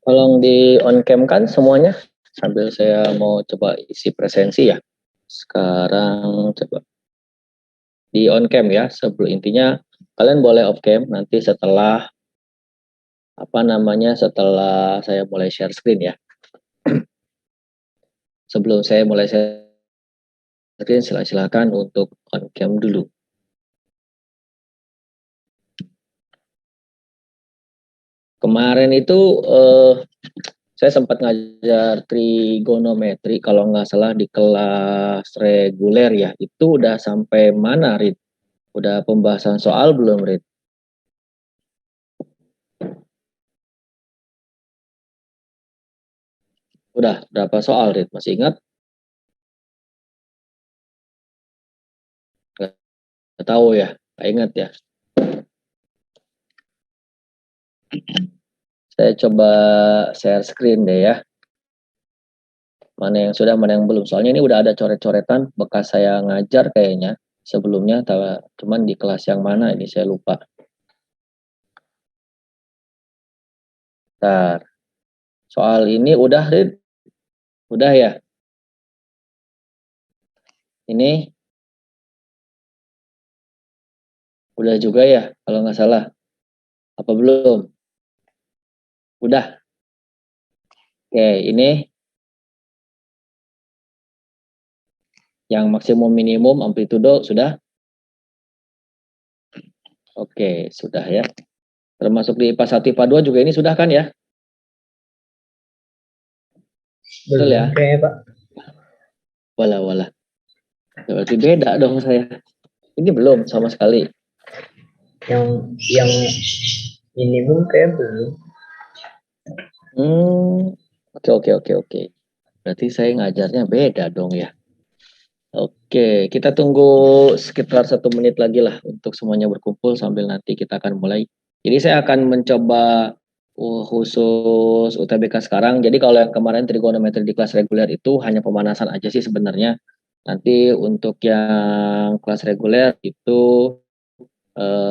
Tolong di on cam kan semuanya sambil saya mau coba isi presensi ya. Sekarang coba di on cam ya. Sebelum intinya kalian boleh off cam nanti setelah setelah saya mulai share screen ya. Sebelum saya mulai share screen silakan untuk on cam dulu. Kemarin itu saya sempat ngajar trigonometri kalau nggak salah di kelas reguler ya. Itu udah sampai mana, Rid? Udah pembahasan soal belum, Rid? Udah berapa soal, Rid? Masih ingat? Nggak tahu ya, nggak ingat ya. Saya coba share screen deh ya. Mana yang sudah, mana yang belum. Soalnya ini udah ada coret-coretan bekas saya ngajar kayaknya sebelumnya, cuman di kelas yang mana ini saya lupa. Bentar. Soal ini udah, Rid? Udah ya? Ini udah juga ya, kalau nggak salah. Apa belum? Udah. Oke, ini yang maksimum minimum amplitudo sudah? Oke, sudah ya. Termasuk di IPA 1, IPA 2 juga ini sudah kan ya? Betul ya? Kayaknya Pak. Walah. Berarti beda dong saya. Ini belum sama sekali. Yang minimum kayak belum. Oke. Berarti saya ngajarnya beda dong ya. Oke, kita tunggu sekitar 1 menit lagi lah untuk semuanya berkumpul sambil nanti kita akan mulai. Jadi saya akan mencoba khusus UTBK sekarang. Jadi kalau yang kemarin trigonometri di kelas reguler itu hanya pemanasan aja sih sebenarnya. Nanti untuk yang kelas reguler itu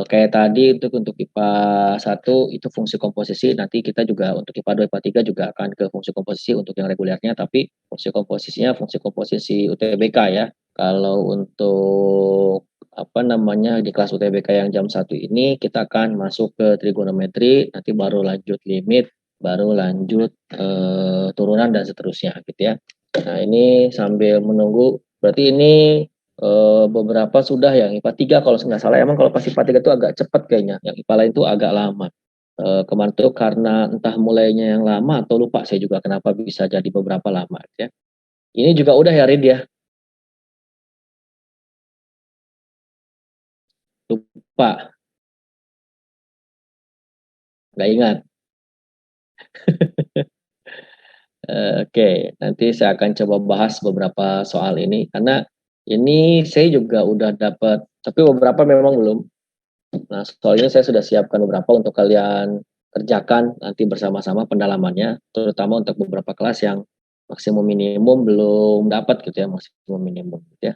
kayak tadi untuk IPA 1 itu fungsi komposisi, nanti kita juga untuk IPA 2, IPA 3 juga akan ke fungsi komposisi untuk yang regulernya, tapi fungsi komposisinya fungsi komposisi UTBK ya. Kalau untuk di kelas UTBK yang jam 1 ini kita akan masuk ke trigonometri, nanti baru lanjut limit, baru lanjut turunan dan seterusnya gitu ya. Nah, ini sambil menunggu, berarti ini beberapa sudah yang IPA 3 kalau nggak salah. Emang kalau pas IPA 3 itu agak cepat kayaknya, yang IPA lain itu agak lama. Kemarin tuh karena entah mulainya yang lama atau lupa saya juga kenapa bisa jadi beberapa lama ya. Ini juga udah ya, Rid ya? Lupa, nggak ingat. Oke, nanti saya akan coba bahas beberapa soal ini karena ini saya juga udah dapat, tapi beberapa memang belum. Nah, soalnya saya sudah siapkan beberapa untuk kalian kerjakan nanti bersama-sama pendalamannya, terutama untuk beberapa kelas yang maksimum minimum belum dapat gitu ya, maksimum minimum gitu ya.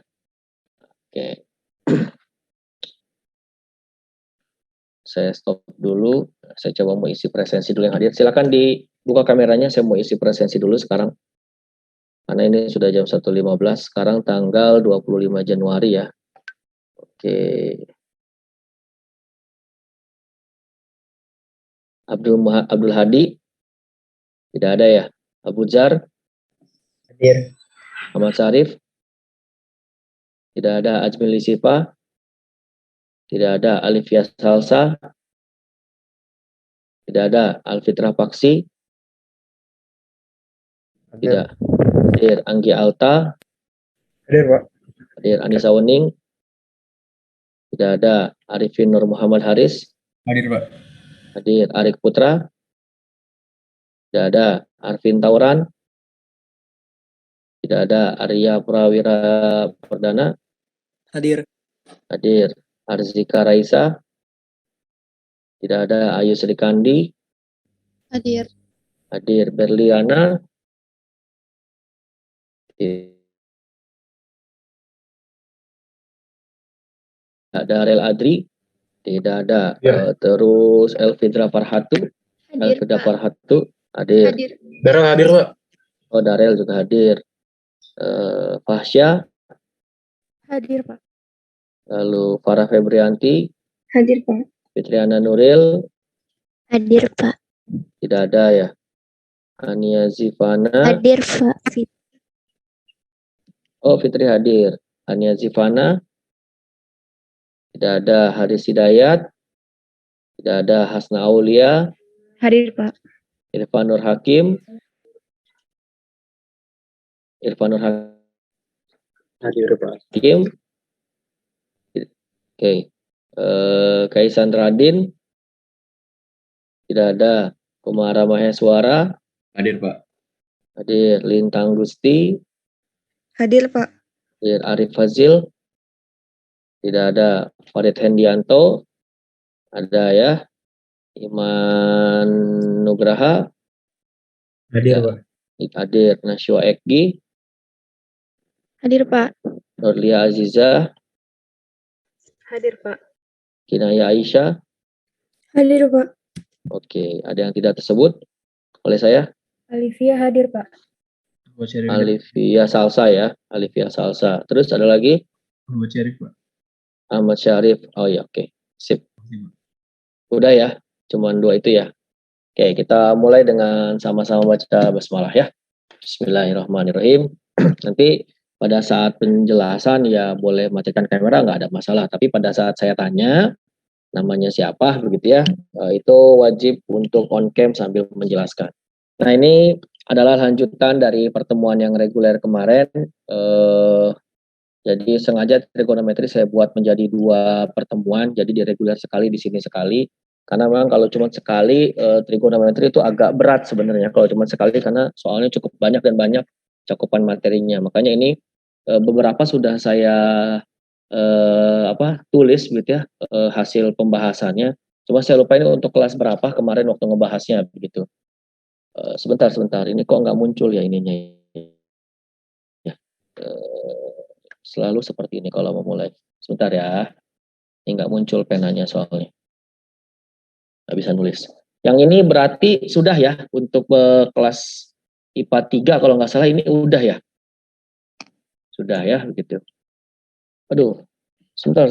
Oke. Saya stop dulu, saya coba mau isi presensi dulu yang hadir. Silakan dibuka kameranya, saya mau isi presensi dulu sekarang. Karena ini sudah jam 1.15, sekarang tanggal 25 Januari ya. Oke. Abdul Hadi, tidak ada ya. Abu Jar, Hadir. Ahmad Syarif, tidak ada. Ajmil Lisipa, tidak ada. Alifia Salsa, tidak ada. Alfitra Paksi, tidak hadir. Anggi Alta, Hadir Pak. hadir. Anissa Wening, tidak ada. Arifin Nur Muhammad Haris, Hadir Pak. hadir. Arik Putra, tidak ada. Arvin Tauran, tidak ada. Arya Prawira Perdana, Hadir. hadir. Arzika Raisa, tidak ada. Ayu Srikandi, Hadir. hadir. Berliana, tidak ada. Rel Adri, tidak ada. Ya. Terus Elvindra Farhatu, Hadir, Pak. Hadir. Darel hadir, Pak. Oh, Darel juga hadir. Fahsya. Hadir, Pak. Lalu Farah Febrianti. Hadir, Pak. Fitriana Nuril. Hadir, Pak. Tidak ada ya. Ania Zivana. Hadir, Pak. Oh, Fitri hadir. Ania Zivana. Tidak ada. Haris Hidayat. Tidak ada. Hasna Aulia. Hadir, Pak. Irfan Nur Hakim. Irfan Nur Hadir, Pak. Hakim. Oke. Kaisan Radin. Tidak ada. Kumara Maheswara. Hadir, Pak. Hadir. Lintang Gusti. Hadir, Pak. Hadir. Arif Fazil. Tidak ada. Farid Hendianto. Ada ya. Iman Nugraha. Hadir, Ya. Pak. Hadir. Nashwa Ekgi. Hadir, Pak. Nurlia Aziza. Hadir, Pak. Kinaya Aisyah. Hadir, Pak. Oke, ada yang tidak tersebut oleh saya? Alivia hadir, Pak. Alivia Salsa ya, Alivia Salsa. Terus ada lagi? Ahmad Syarif, Pak. Ahmad Syarif. Oh ya, oke. Sip. Udah ya, cuman 2 itu ya. Oke, kita mulai dengan sama-sama baca basmalah ya. Bismillahirrahmanirrahim. Nanti pada saat penjelasan ya boleh matikan kamera, nggak ada masalah. Tapi pada saat saya tanya namanya siapa begitu ya, itu wajib untuk on cam sambil menjelaskan. Nah, ini adalah lanjutan dari pertemuan yang reguler kemarin. Jadi sengaja trigonometri saya buat menjadi 2 pertemuan, jadi di reguler sekali, di sini sekali. Karena memang kalau cuma sekali trigonometri itu agak berat sebenarnya kalau cuma sekali, karena soalnya cukup banyak dan banyak cakupan materinya. Makanya ini beberapa sudah saya tulis gitu ya, hasil pembahasannya. Cuma saya lupa ini untuk kelas berapa kemarin waktu ngebahasnya begitu. Sebentar, ini kok nggak muncul ya ininya ya. Selalu seperti ini kalau mau mulai. Sebentar ya, ini nggak muncul penanya soalnya, nggak bisa nulis. Yang ini berarti sudah ya untuk kelas IPA 3 kalau nggak salah, ini udah ya, sudah ya begitu. Aduh, sebentar.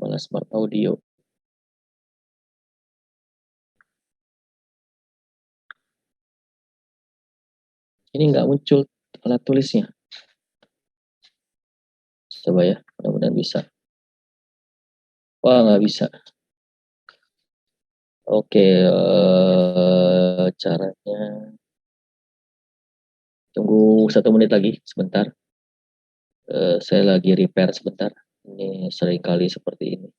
Mana smart audio. Ini nggak muncul alat tulisnya. Coba ya, mudah-mudahan bisa. Wah, nggak bisa. Oke, caranya. Tunggu 1 menit lagi, sebentar. Saya lagi repair sebentar. Ini seringkali seperti ini.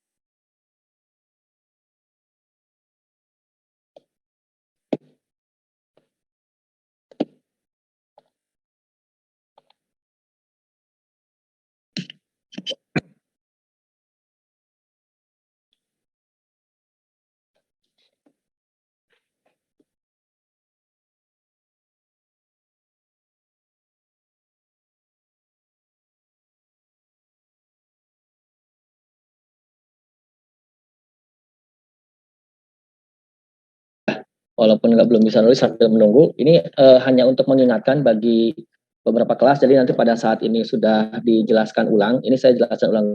Walaupun belum bisa nulis sambil menunggu, ini hanya untuk mengingatkan bagi beberapa kelas. Jadi nanti pada saat ini sudah dijelaskan ulang, ini saya jelaskan ulang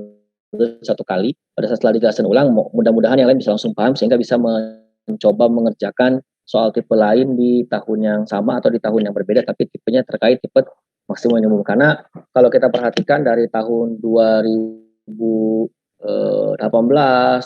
1 kali. Pada saat setelah dijelaskan ulang, mudah-mudahan yang lain bisa langsung paham sehingga bisa mencoba mengerjakan soal tipe lain di tahun yang sama atau di tahun yang berbeda, tapi tipenya terkait tipe maksimum minimum. Karena kalau kita perhatikan dari tahun 2018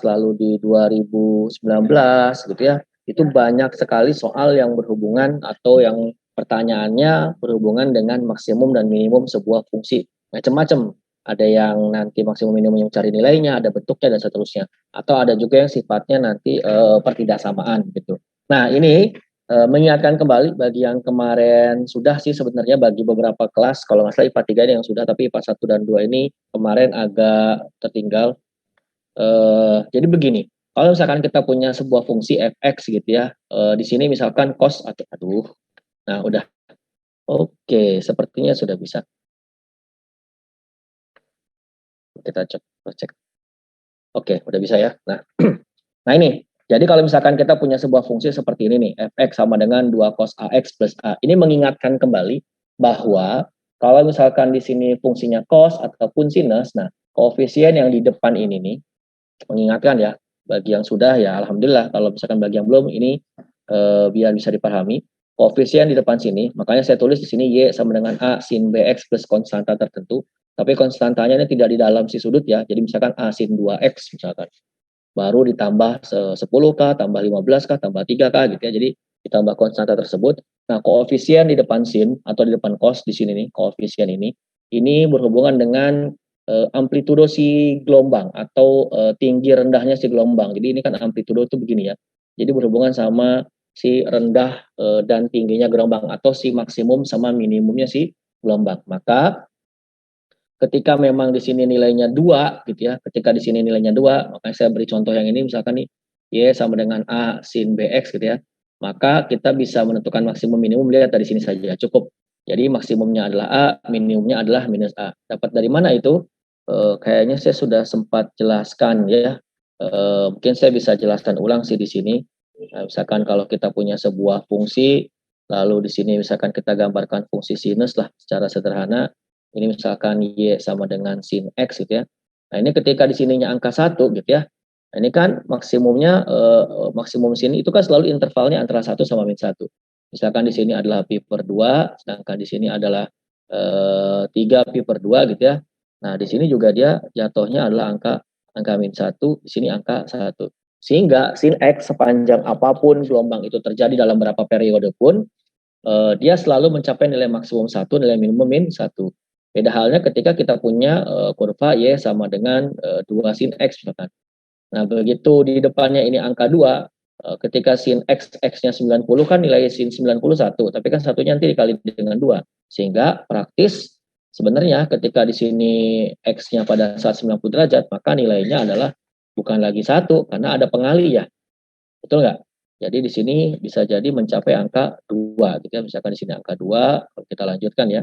lalu di 2019 gitu ya, itu banyak sekali soal yang berhubungan atau yang pertanyaannya berhubungan dengan maksimum dan minimum sebuah fungsi. Macam-macam. Ada yang nanti maksimum minimum yang cari nilainya, ada bentuknya dan seterusnya. Atau ada juga yang sifatnya nanti pertidaksamaan gitu. Nah, ini mengingatkan kembali bagi yang kemarin sudah sih sebenarnya, bagi beberapa kelas, kalau nggak salah IPA 3 ini yang sudah, tapi IPA 1 dan 2 ini kemarin agak tertinggal. Jadi begini, kalau misalkan kita punya sebuah fungsi fx gitu ya, di sini misalkan cos atau nah udah, oke, sepertinya sudah bisa. Kita cek. Oke, udah bisa ya. Nah, nah ini, Jadi kalau misalkan kita punya sebuah fungsi seperti ini nih, fx sama dengan 2 cos ax plus a. Ini mengingatkan kembali bahwa kalau misalkan di sini fungsinya cos ataupun sinus, nah koefisien yang di depan ini nih, mengingatkan ya, bagi yang sudah ya alhamdulillah, kalau misalkan bagi yang belum ini biar bisa dipahami, koefisien di depan sini, makanya saya tulis di sini y sama dengan a sin bx plus konstanta tertentu, tapi konstantanya ini tidak di dalam si sudut ya, jadi misalkan a sin 2x misalkan. Baru ditambah 10K, tambah 15K, tambah 3K gitu ya. Jadi ditambah konstanta tersebut. Nah, koefisien di depan sin atau di depan cos di sini nih, koefisien ini berhubungan dengan amplitudo si gelombang atau tinggi rendahnya si gelombang. Jadi ini kan amplitudo itu begini ya. Jadi berhubungan sama si rendah dan tingginya gelombang atau si maksimum sama minimumnya si gelombang. Maka ketika memang di sini nilainya 2 gitu ya, ketika di sini nilainya 2, makanya saya beri contoh yang ini misalkan nih y sama dengan a sin bx gitu ya. Maka kita bisa menentukan maksimum minimum, lihat dari sini saja cukup. Jadi maksimumnya adalah a, minimumnya adalah minus a. Dapat dari mana itu? Kayaknya saya sudah sempat jelaskan ya. Mungkin saya bisa jelaskan ulang sih di sini. Nah, misalkan kalau kita punya sebuah fungsi, lalu di sini misalkan kita gambarkan fungsi sinus lah secara sederhana. Ini misalkan y sama dengan sin x gitu ya. Nah ini ketika di sininya angka 1 gitu ya. Nah ini kan maksimumnya, maksimum sini itu kan selalu intervalnya antara 1 sama min 1. Misalkan di sini adalah pi per 2, sedangkan di sini adalah 3 pi per 2 gitu ya. Nah di sini juga dia jatuhnya adalah angka min 1, di sini angka 1. Sehingga sin x sepanjang apapun gelombang itu terjadi dalam berapa periode pun, dia selalu mencapai nilai maksimum 1, nilai minimum min 1. Beda halnya ketika kita punya kurva y sama dengan 2 sin x misalkan. Nah, begitu di depannya ini angka 2, ketika sin x-nya 90 kan nilai sin 91, tapi kan satunya nanti dikali dengan 2. Sehingga praktis sebenarnya ketika di sini x-nya pada saat 90 derajat, maka nilainya adalah bukan lagi 1 karena ada pengali ya. Betul nggak? Jadi di sini bisa jadi mencapai angka 2 gitu ya. Misalkan di sini angka 2, kalau kita lanjutkan ya.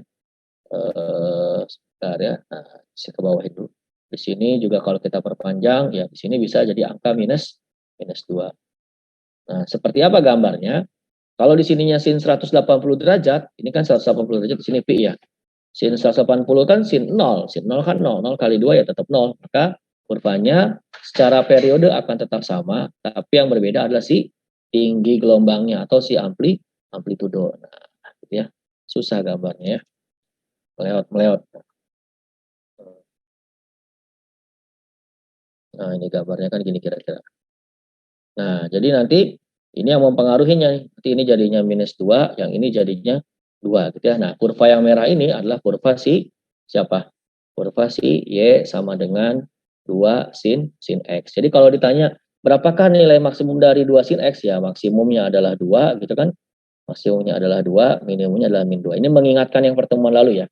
Sebentar ya, nah, saya ke bawah itu. Di sini juga kalau kita perpanjang, ya di sini bisa jadi angka minus 2. Nah, seperti apa gambarnya? Kalau di sininya sin 180 derajat, ini kan 180 derajat, di sini pi ya. Sin 180 kan sin 0, sin 0 kan 0, 0 kali 2 ya tetap 0. Maka kurvanya secara periode akan tetap sama, tapi yang berbeda adalah si tinggi gelombangnya atau si amplitudo. Nah, gitu ya. Susah gambarnya ya. Meleot. Nah, ini gambarnya kan gini kira-kira. Nah, jadi nanti ini yang mempengaruhinya nih. Nanti ini jadinya minus 2, yang ini jadinya 2 gitu ya. Nah, kurva yang merah ini adalah kurva si siapa? Kurva si y sama dengan 2 sin x. Jadi kalau ditanya berapakah nilai maksimum dari 2 sin x? Ya, maksimumnya adalah 2 gitu kan. Maksimumnya adalah 2, minimumnya adalah min 2. Ini mengingatkan yang pertemuan lalu ya.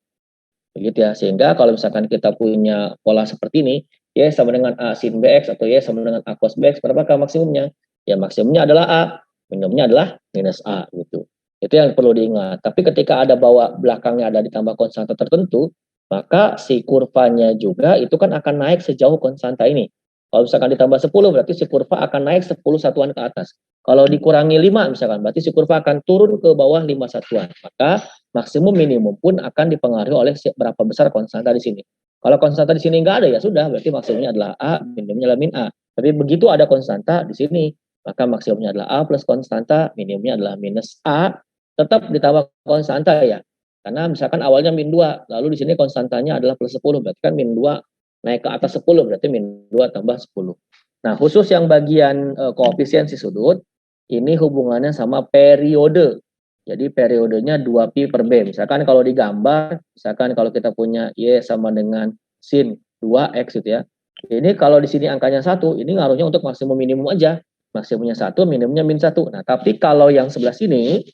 Begitu ya. Sehingga kalau misalkan kita punya pola seperti ini, y sama dengan a sin bx atau y sama dengan a cos bx, berapakah maksimumnya? Ya maksimumnya adalah a, minimumnya adalah minus a gitu. Itu yang perlu diingat. Tapi ketika ada belakangnya ada ditambah konstanta tertentu, maka si kurvanya juga itu kan akan naik sejauh konstanta ini. Kalau misalkan ditambah 10 berarti si kurva akan naik 10 satuan ke atas. Kalau dikurangi 5 misalkan berarti si kurva akan turun ke bawah 5 satuan. Maka maksimum minimum pun akan dipengaruhi oleh berapa besar konstanta di sini. Kalau konstanta di sini nggak ada ya sudah berarti maksimumnya adalah a, minimumnya adalah min a. Tapi begitu ada konstanta di sini, maka maksimumnya adalah a plus konstanta, minimumnya adalah minus a, tetap ditambah konstanta ya. Karena misalkan awalnya min 2, lalu di sini konstantanya adalah plus 10, berarti kan min 2 naik ke atas 10, berarti min 2 tambah 10. Nah, khusus yang bagian koefisien si sudut, ini hubungannya sama periode. Jadi periodenya 2pi per b. Misalkan kalau digambar, misalkan kalau kita punya y sama dengan sin 2x gitu ya. Ini kalau di sini angkanya 1, ini ngaruhnya untuk maksimum minimum aja. Maksimumnya 1, minimumnya min 1. Nah, tapi kalau yang sebelah sini,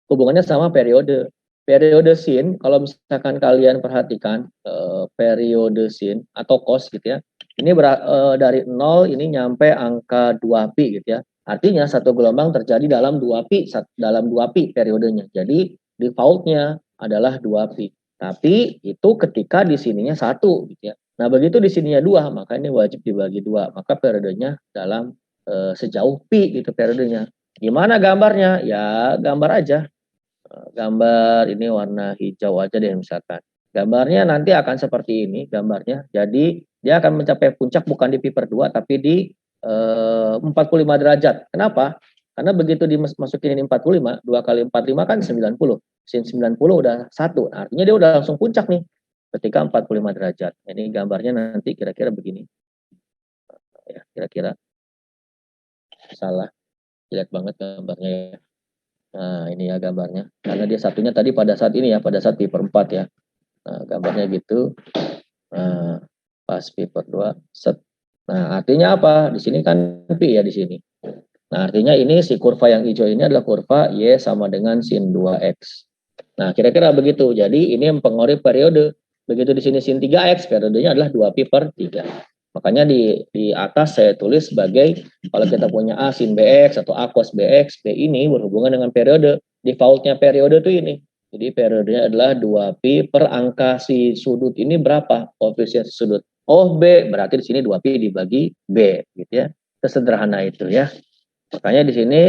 hubungannya sama periode. Periode sin, kalau misalkan kalian perhatikan periode sin atau cos gitu ya. Ini dari 0 ini nyampe angka 2pi gitu ya. Artinya satu gelombang terjadi dalam 2pi periodenya. Jadi defaultnya adalah 2pi. Tapi itu ketika di sininya 1 gitu ya. Nah, begitu di sininya 2, maka ini wajib dibagi 2. Maka periodenya dalam sejauh pi gitu periodenya. Gimana gambarnya? Ya gambar aja. Gambar ini warna hijau aja deh misalkan. Gambarnya nanti akan seperti ini gambarnya. Jadi dia akan mencapai puncak bukan di pi per 2 tapi di 45 derajat. Kenapa? Karena begitu dimasukin ini 45, 2 kali 45 kan 90. Sin 90 udah 1. Artinya dia udah langsung puncak nih ketika 45 derajat. Ini gambarnya nanti kira-kira begini. Ya, kira-kira salah. Jelek banget gambarnya ya. Nah, ini ya gambarnya. Karena dia satunya tadi pada saat ini ya, pada saat pi per 4 ya. Nah, gambarnya gitu. Nah, pas pi per 2 set. Nah, artinya apa? Di sini kan pi ya di sini. Nah, artinya ini si kurva yang hijau ini adalah kurva Y sama dengan sin 2X. Nah, kira-kira begitu. Jadi ini mempengaruhi periode. Begitu di sini sin 3X, periodenya adalah 2 pi per 3. Makanya di atas saya tulis sebagai kalau kita punya A sin BX atau A cos BX, B ini berhubungan dengan periode. Defaultnya periode itu ini. Jadi periodenya adalah 2 pi per angka si sudut ini berapa? Koefisien sudut. Oh, B berarti di sini 2 pi dibagi B gitu ya. Sesederhana itu ya. Makanya di sini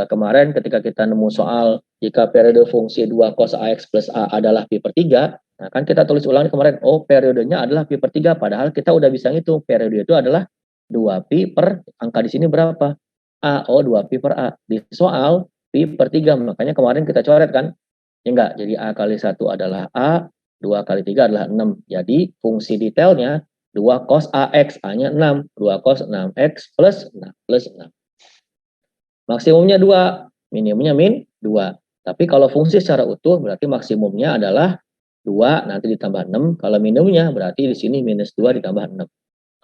kemarin ketika kita nemu soal jika periode fungsi 2 cos AX plus A adalah pi per 3, nah kan kita tulis ulang kemarin, oh periodenya adalah pi per 3, padahal kita udah bisa ngitung periode itu adalah 2 pi per angka di sini berapa? A, oh 2 pi per A. Di soal pi per 3, makanya kemarin kita coret kan? Ya enggak, jadi A kali 1 adalah A, 2 kali 3 adalah 6. Jadi fungsi detailnya 2 cos AX, A-nya 6, 2 cos 6X plus 6, plus 6. Maksimumnya 2, minimumnya min 2. Tapi kalau fungsi secara utuh berarti maksimumnya adalah 2 nanti ditambah 6. Kalau minimumnya berarti di sini minus 2 ditambah 6.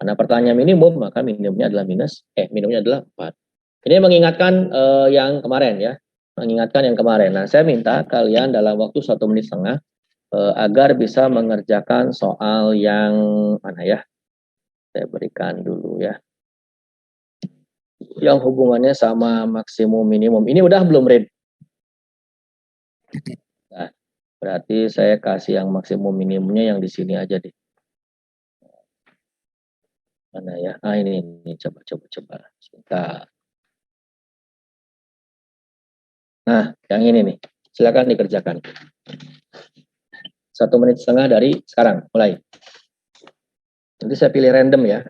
Karena pertanyaan minimum maka minimumnya adalah minumnya adalah 4. Ini mengingatkan yang kemarin ya. Mengingatkan yang kemarin. Nah, saya minta kalian dalam waktu 1 menit setengah agar bisa mengerjakan soal yang mana ya. Saya berikan dulu ya. Yang hubungannya sama maksimum minimum. Ini udah belum, Rin? Nah, berarti saya kasih yang maksimum minimumnya yang di sini aja deh. Mana ya? Ah, ini coba. Sebentar. Nah, yang ini nih. Silakan dikerjakan. 1 menit setengah dari sekarang, mulai. Nanti saya pilih random ya.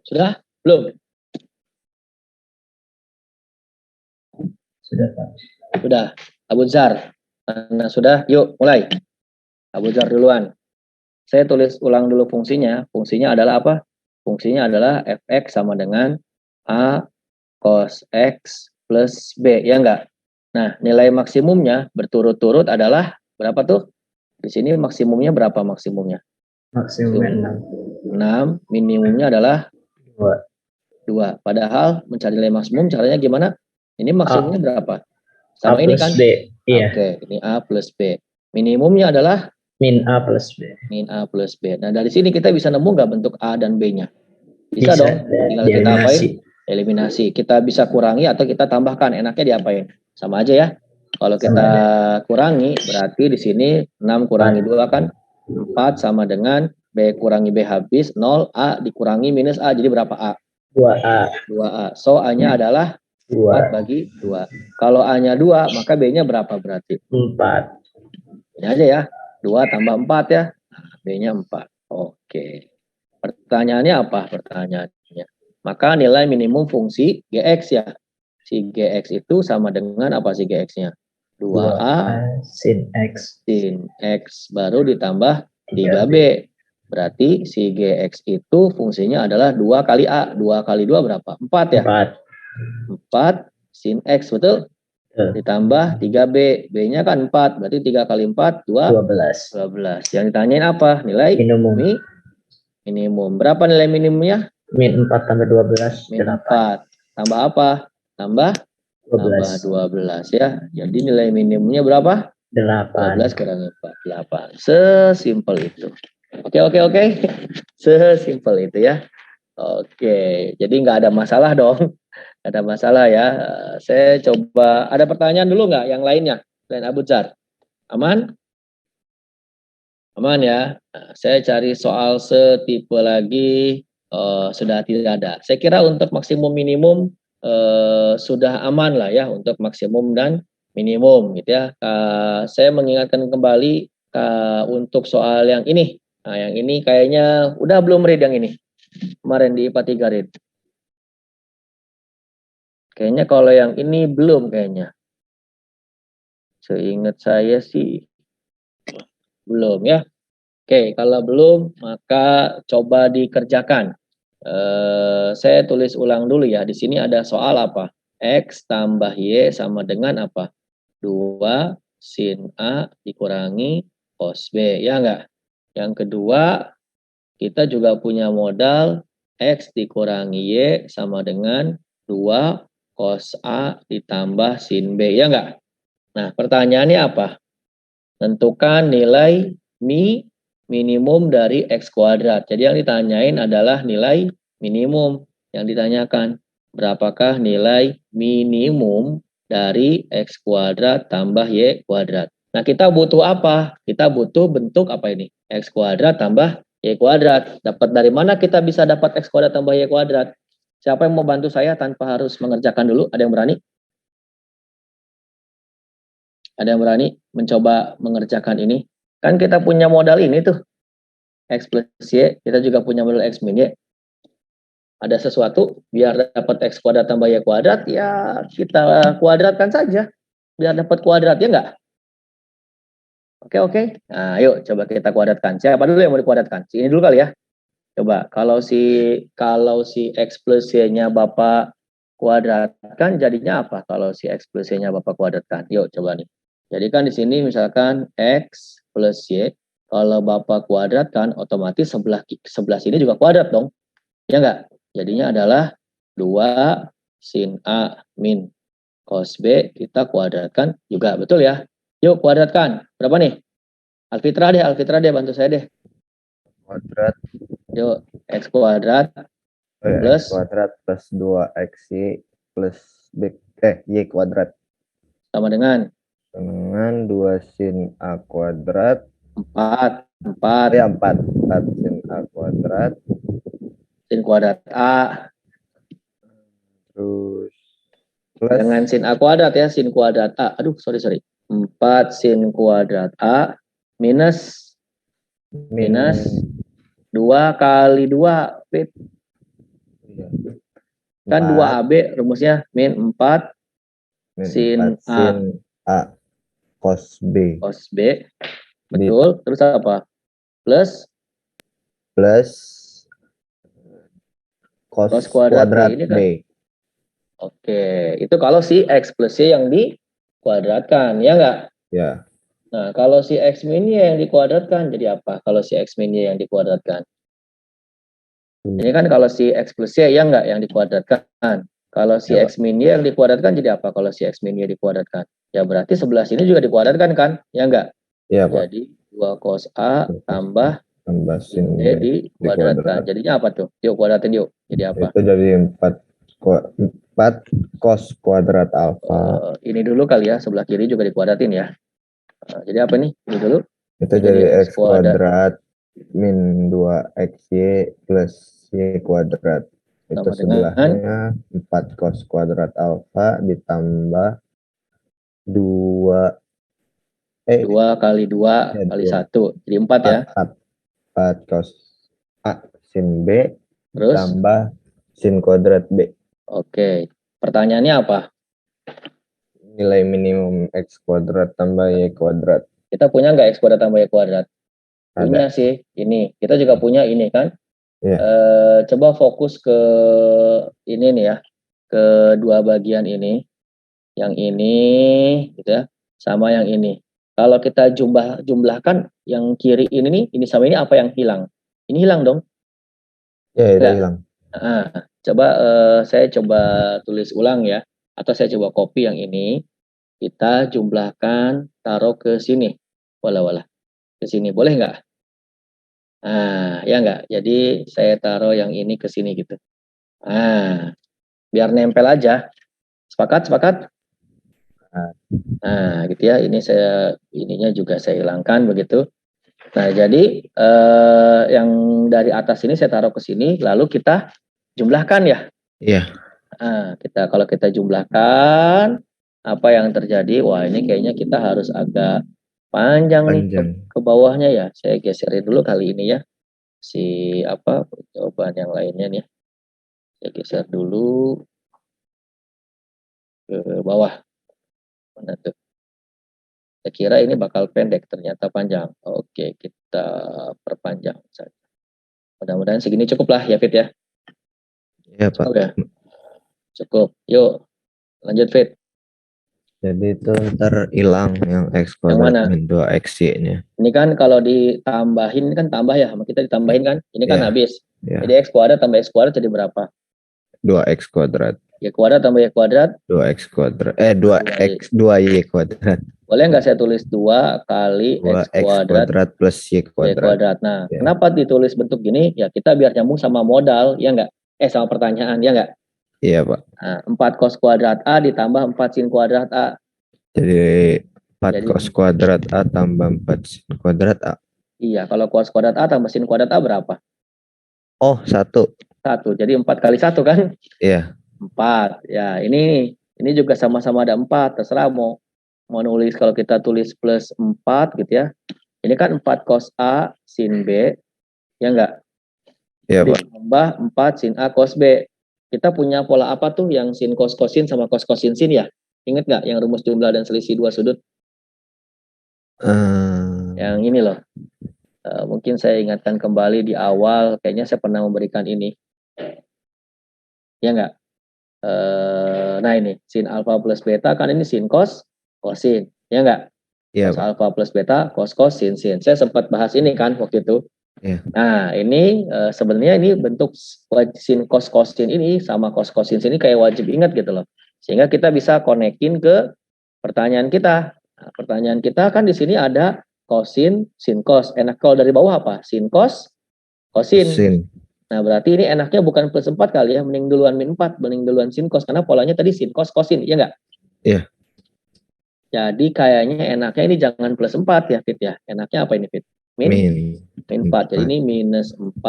Sudah? Belum? Sudah, Pak. Sudah. Abu Zar. Nah, sudah. Yuk, mulai. Abu Zar duluan. Saya tulis ulang dulu fungsinya. Fungsinya adalah apa? Fungsinya adalah fx sama dengan A cos X plus B, ya enggak? Nah, nilai maksimumnya berturut-turut adalah berapa tuh? Di sini maksimumnya berapa maksimumnya? Maksimum 6, minimumnya adalah 2. Padahal mencari nilai maksimum caranya gimana? Ini maksimumnya berapa? Sama A ini plus kan? B. Iya. Oke, ini A plus B. Minimumnya adalah Min A plus B. min A plus B. Nah, dari sini kita bisa nemu nggak bentuk A dan B-nya? Bisa dong. Tinggal kita apain? Eliminasi. Kita bisa kurangi atau kita tambahkan. Enaknya diapain? Sama aja ya. Kalau kita kurangi, berarti di sini 6 kurangi 2 kan 4 sama dengan B kurangi B habis 0, A dikurangi minus A. Jadi berapa A? 2A. 2A. So, A-nya adalah 4 bagi 2. Kalau A-nya 2, maka B-nya berapa berarti? 4. Ini aja ya. 2 tambah 4 ya. Nah, B-nya 4. Oke. Pertanyaannya apa? Pertanyaannya. Maka nilai minimum fungsi GX ya. Si GX itu sama dengan apa si GX-nya? 2A sin X sin X baru ditambah 3B. 3B. Berarti si GX itu fungsinya adalah 2 kali A. 2 kali 2 berapa? 4 ya? 4. 4 sin X, betul? Ditambah 3B. B-nya kan 4. Berarti 3 kali 4, 12. 12. Yang ditanyain apa? Nilai Minimum. Minimum. Berapa nilai minimumnya? Min 4 tambah 12. Min 8. 4. Tambah apa? Tambah 12. 12 ya. Jadi nilai minimumnya berapa? 8. 12 kurangi 4. 8. Sesimpel itu. Oke. Sesimpel itu ya. Oke. Jadi nggak ada masalah dong. Nggak ada masalah ya. Saya coba. Ada pertanyaan dulu nggak yang lainnya? Selain Abu Zar. Aman? Aman ya. Nah, saya cari soal setipe lagi. Sudah tidak ada. Saya kira untuk maksimum minimum sudah aman lah ya untuk maksimum dan minimum gitu ya. Saya mengingatkan kembali untuk soal yang ini. Nah, yang ini kayaknya udah belum read yang ini. Kemarin di IPA 3 read. Kayaknya kalau yang ini belum kayaknya. Seingat saya sih belum ya. Oke, kalau belum maka coba dikerjakan. Saya tulis ulang dulu ya. Di sini ada soal apa? X tambah Y sama dengan apa? 2 sin A dikurangi cos B. Ya enggak? Yang kedua, kita juga punya modal X dikurangi Y sama dengan 2 cos A ditambah sin B. Ya enggak? Nah, pertanyaannya apa? Tentukan nilai minimum dari X kuadrat. Jadi yang ditanyain adalah nilai minimum. Yang ditanyakan, berapakah nilai minimum dari X kuadrat tambah Y kuadrat. Nah, kita butuh apa? Kita butuh bentuk apa ini? X kuadrat tambah Y kuadrat. Dapat dari mana kita bisa dapat X kuadrat tambah Y kuadrat? Siapa yang mau bantu saya tanpa harus mengerjakan dulu? Ada yang berani? Ada yang berani mencoba mengerjakan ini? Kan kita punya modal ini tuh. X plus Y, kita juga punya modal X min Y. Ada sesuatu, biar dapat X kuadrat tambah Y kuadrat, ya kita kuadratkan saja. Biar dapat kuadrat, ya enggak? Oke. Nah, yuk coba kita kuadratkan. Siapa dulu yang mau dikuadratkan? Si ini dulu kali ya. Coba, kalau si X plus Y-nya Bapak kuadratkan, jadinya apa? Kalau si X plus Y-nya Bapak kuadratkan. Yuk, coba nih. Jadi kan di sini misalkan X plus Y, kalau Bapak kuadratkan, otomatis sebelah sini juga kuadrat dong. Ya enggak? Jadinya adalah 2 sin A min cos B, kita kuadratkan juga. Betul ya? Yuk kuadratkan. Berapa nih? Alfitra deh, bantu saya deh. Kuadrat Yuk, X kuadrat X kuadrat plus 2XY plus Y kuadrat sama dengan 2 sin A kuadrat 4 sin A kuadrat sin kuadrat A terus plus dengan sin A kuadrat ya, sin kuadrat A. Aduh, sorry. 4 sin kuadrat A minus 2 kali 2 Fit. Kan 2AB rumusnya min 4 sin A cos B. Betul. Terus apa? Plus cos kuadrat kuadrat B ini kan. B. Oke, itu kalau si X plus Y yang dikuadratkan, ya enggak? Ya. Nah, kalau si X min Y yang dikuadratkan, jadi apa? Kalau si X min Y yang dikuadratkan. Ini kan kalau si X plus Y, ya enggak, yang dikuadratkan. Kalau si Ya, X min Y yang dikuadratkan, jadi apa? Kalau si X min Y dikuadratkan. Ya berarti sebelah sini juga dikuadratkan kan? Ya enggak? Ya, Pak. Jadi 2 cos A tambah sin B dikuadratkan. Jadinya apa tuh? Yuk kuadratin yuk. Jadi apa? Itu jadi 4 cos kuadrat alfa. Ini dulu kali ya, sebelah kiri juga dikuadratin ya. Jadi apa nih? Ini dulu. Itu jadi X kuadrat min 2XY plus Y kuadrat. Itu sebelahnya 4 cos kuadrat alfa ditambah 2 kali 2 kali 1. Jadi 4 ya. 4 cos A sin B Terus? tambah sin kuadrat B. Oke. Pertanyaannya apa? Nilai minimum X kuadrat tambah Y kuadrat. Kita punya nggak X kuadrat tambah Y kuadrat? Punya Ada. sih. Ini. Kita juga punya ini kan. Iya. Coba fokus ke ini nih ya. Ke dua bagian ini. Yang ini gitu ya. Sama yang ini. Kalau kita jumlahkan yang kiri ini nih, ini sama ini apa yang hilang? Ini hilang dong. Ya, itu Enggak. hilang. Nah, coba saya coba tulis ulang ya. Atau saya coba copy yang ini. Kita jumlahkan, taruh ke sini. Walah. Ke sini. Boleh nggak? Nah, ya nggak? Jadi saya taruh yang ini ke sini gitu. Nah, biar nempel aja. Sepakat? Nah, gitu ya. Ini ininya juga saya hilangkan begitu. Nah, jadi yang dari atas ini saya taruh ke sini, lalu kita jumlahkan ya. Iya. Nah, kalau kita jumlahkan, apa yang terjadi? Wah, ini kayaknya kita harus agak panjang nih ke bawahnya ya. Saya geserin dulu kali ini ya. Jawaban yang lainnya nih. Saya geser dulu ke bawah. Mana tuh? Saya kira ini bakal pendek, ternyata panjang. Oke, kita perpanjang saja. Mudah-mudahan segini cukup lah ya Fit ya. Iya Pak. Oke. Cukup. Yuk, lanjut Fit. Jadi itu ntar hilang yang X Yang mana? kuadrat min 2XY-nya. Ini kan kalau ditambahin, ini kan tambah ya, sama kita ditambahin kan, ini kan Iya. habis. Iya. Jadi X kuadrat tambah X kuadrat jadi berapa? 2X kuadrat. Y kuadrat tambah Y kuadrat? 2X kuadrat. 2Y kuadrat. Boleh nggak saya tulis 2 kali 2X X kuadrat plus Y kuadrat. Nah, Ya. kenapa ditulis bentuk gini? Ya kita biar nyambung sama modal, ya nggak? Sama pertanyaan, ya nggak? Iya Pak. Nah, 4 cos kuadrat A ditambah 4 sin kuadrat A. Jadi 4 cos kuadrat A tambah 4 sin kuadrat A. Iya, kalau cos kuadrat A tambah sin kuadrat A berapa? Oh, 1. 1. Jadi 4 kali 1 kan? Iya. 4. Ya, ini juga sama-sama ada 4. Terserah mau nulis, kalau kita tulis plus 4 gitu ya. Ini kan 4 cos A sin B. Ya enggak? Iya Pak. Ditambah 4 sin A cos B. Kita punya pola apa tuh yang sin cos cosin sama cos cosin sin ya? Ingat nggak yang rumus jumlah dan selisih dua sudut? Yang ini loh. Mungkin saya ingatkan kembali di awal, kayaknya saya pernah memberikan ini. Ya enggak? Nah ini, sin alfa plus beta, kan ini sin cos cosin. Ya enggak? Iya Cos Pak. alfa plus beta, cos sin sin. Saya sempat bahas ini kan waktu itu. Iya. Nah, ini sebenarnya ini bentuk sin cos cosin ini sama cos cosin ini kayak wajib ingat gitu loh. Sehingga kita bisa konekin ke pertanyaan kita. Nah, pertanyaan kita kan di sini ada cosin, sin cos. Enak kalau dari bawah apa? Sin cos, cosin. Nah, berarti ini enaknya bukan plus 4 kali ya, mending duluan min 4, mending duluan sin cos, karena polanya tadi sin cos cosin, iya enggak? Iya. Jadi kayaknya enaknya ini jangan plus 4 ya Fit ya. Enaknya apa ini Fit? Min 4. Jadi ini minus 4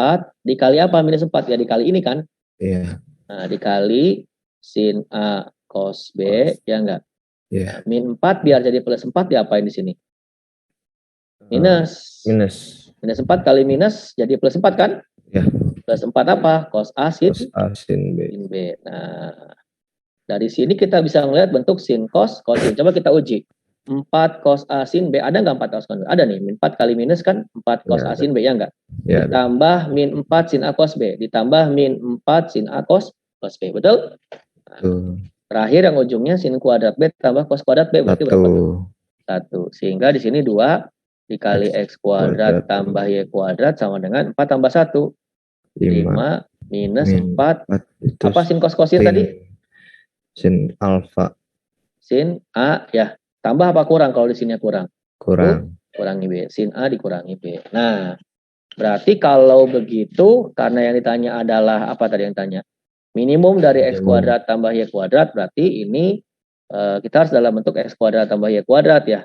dikali apa? Minus 4 ya, dikali ini kan? Iya. Nah, dikali sin A cos B, ya enggak? Iya. Nah, min 4 biar jadi plus 4 diapain di sini? Minus 4 kali minus jadi plus 4 kan? Ya. Plus 4 apa? Cos A sin B. Nah, dari sini kita bisa melihat bentuk sin cos cosin. Coba kita uji. 4 cos A sin B, ada nggak 4 cos cosin? Ada nih, min 4 kali minus kan 4 cos A sin B, ya enggak? Ya, ditambah min 4 sin A cos B, ditambah min 4 sin A cos B, betul? Nah, terakhir yang ujungnya sin kuadrat B tambah cos kuadrat B, berarti berapa? 1. Sehingga di sini 2 dikali X kuadrat tambah Y kuadrat sama dengan 4 tambah 1. 5 minus 4. Apa sin cos cosin tadi? Sin alfa. Sin A ya. Tambah apa kurang kalau di sini kurang? Kurangi B. Sin A dikurangi B. Nah, berarti kalau begitu, karena yang ditanya adalah apa tadi yang tanya? Minimum dari X kuadrat tambah Y kuadrat, berarti ini kita harus dalam bentuk X kuadrat tambah Y kuadrat ya.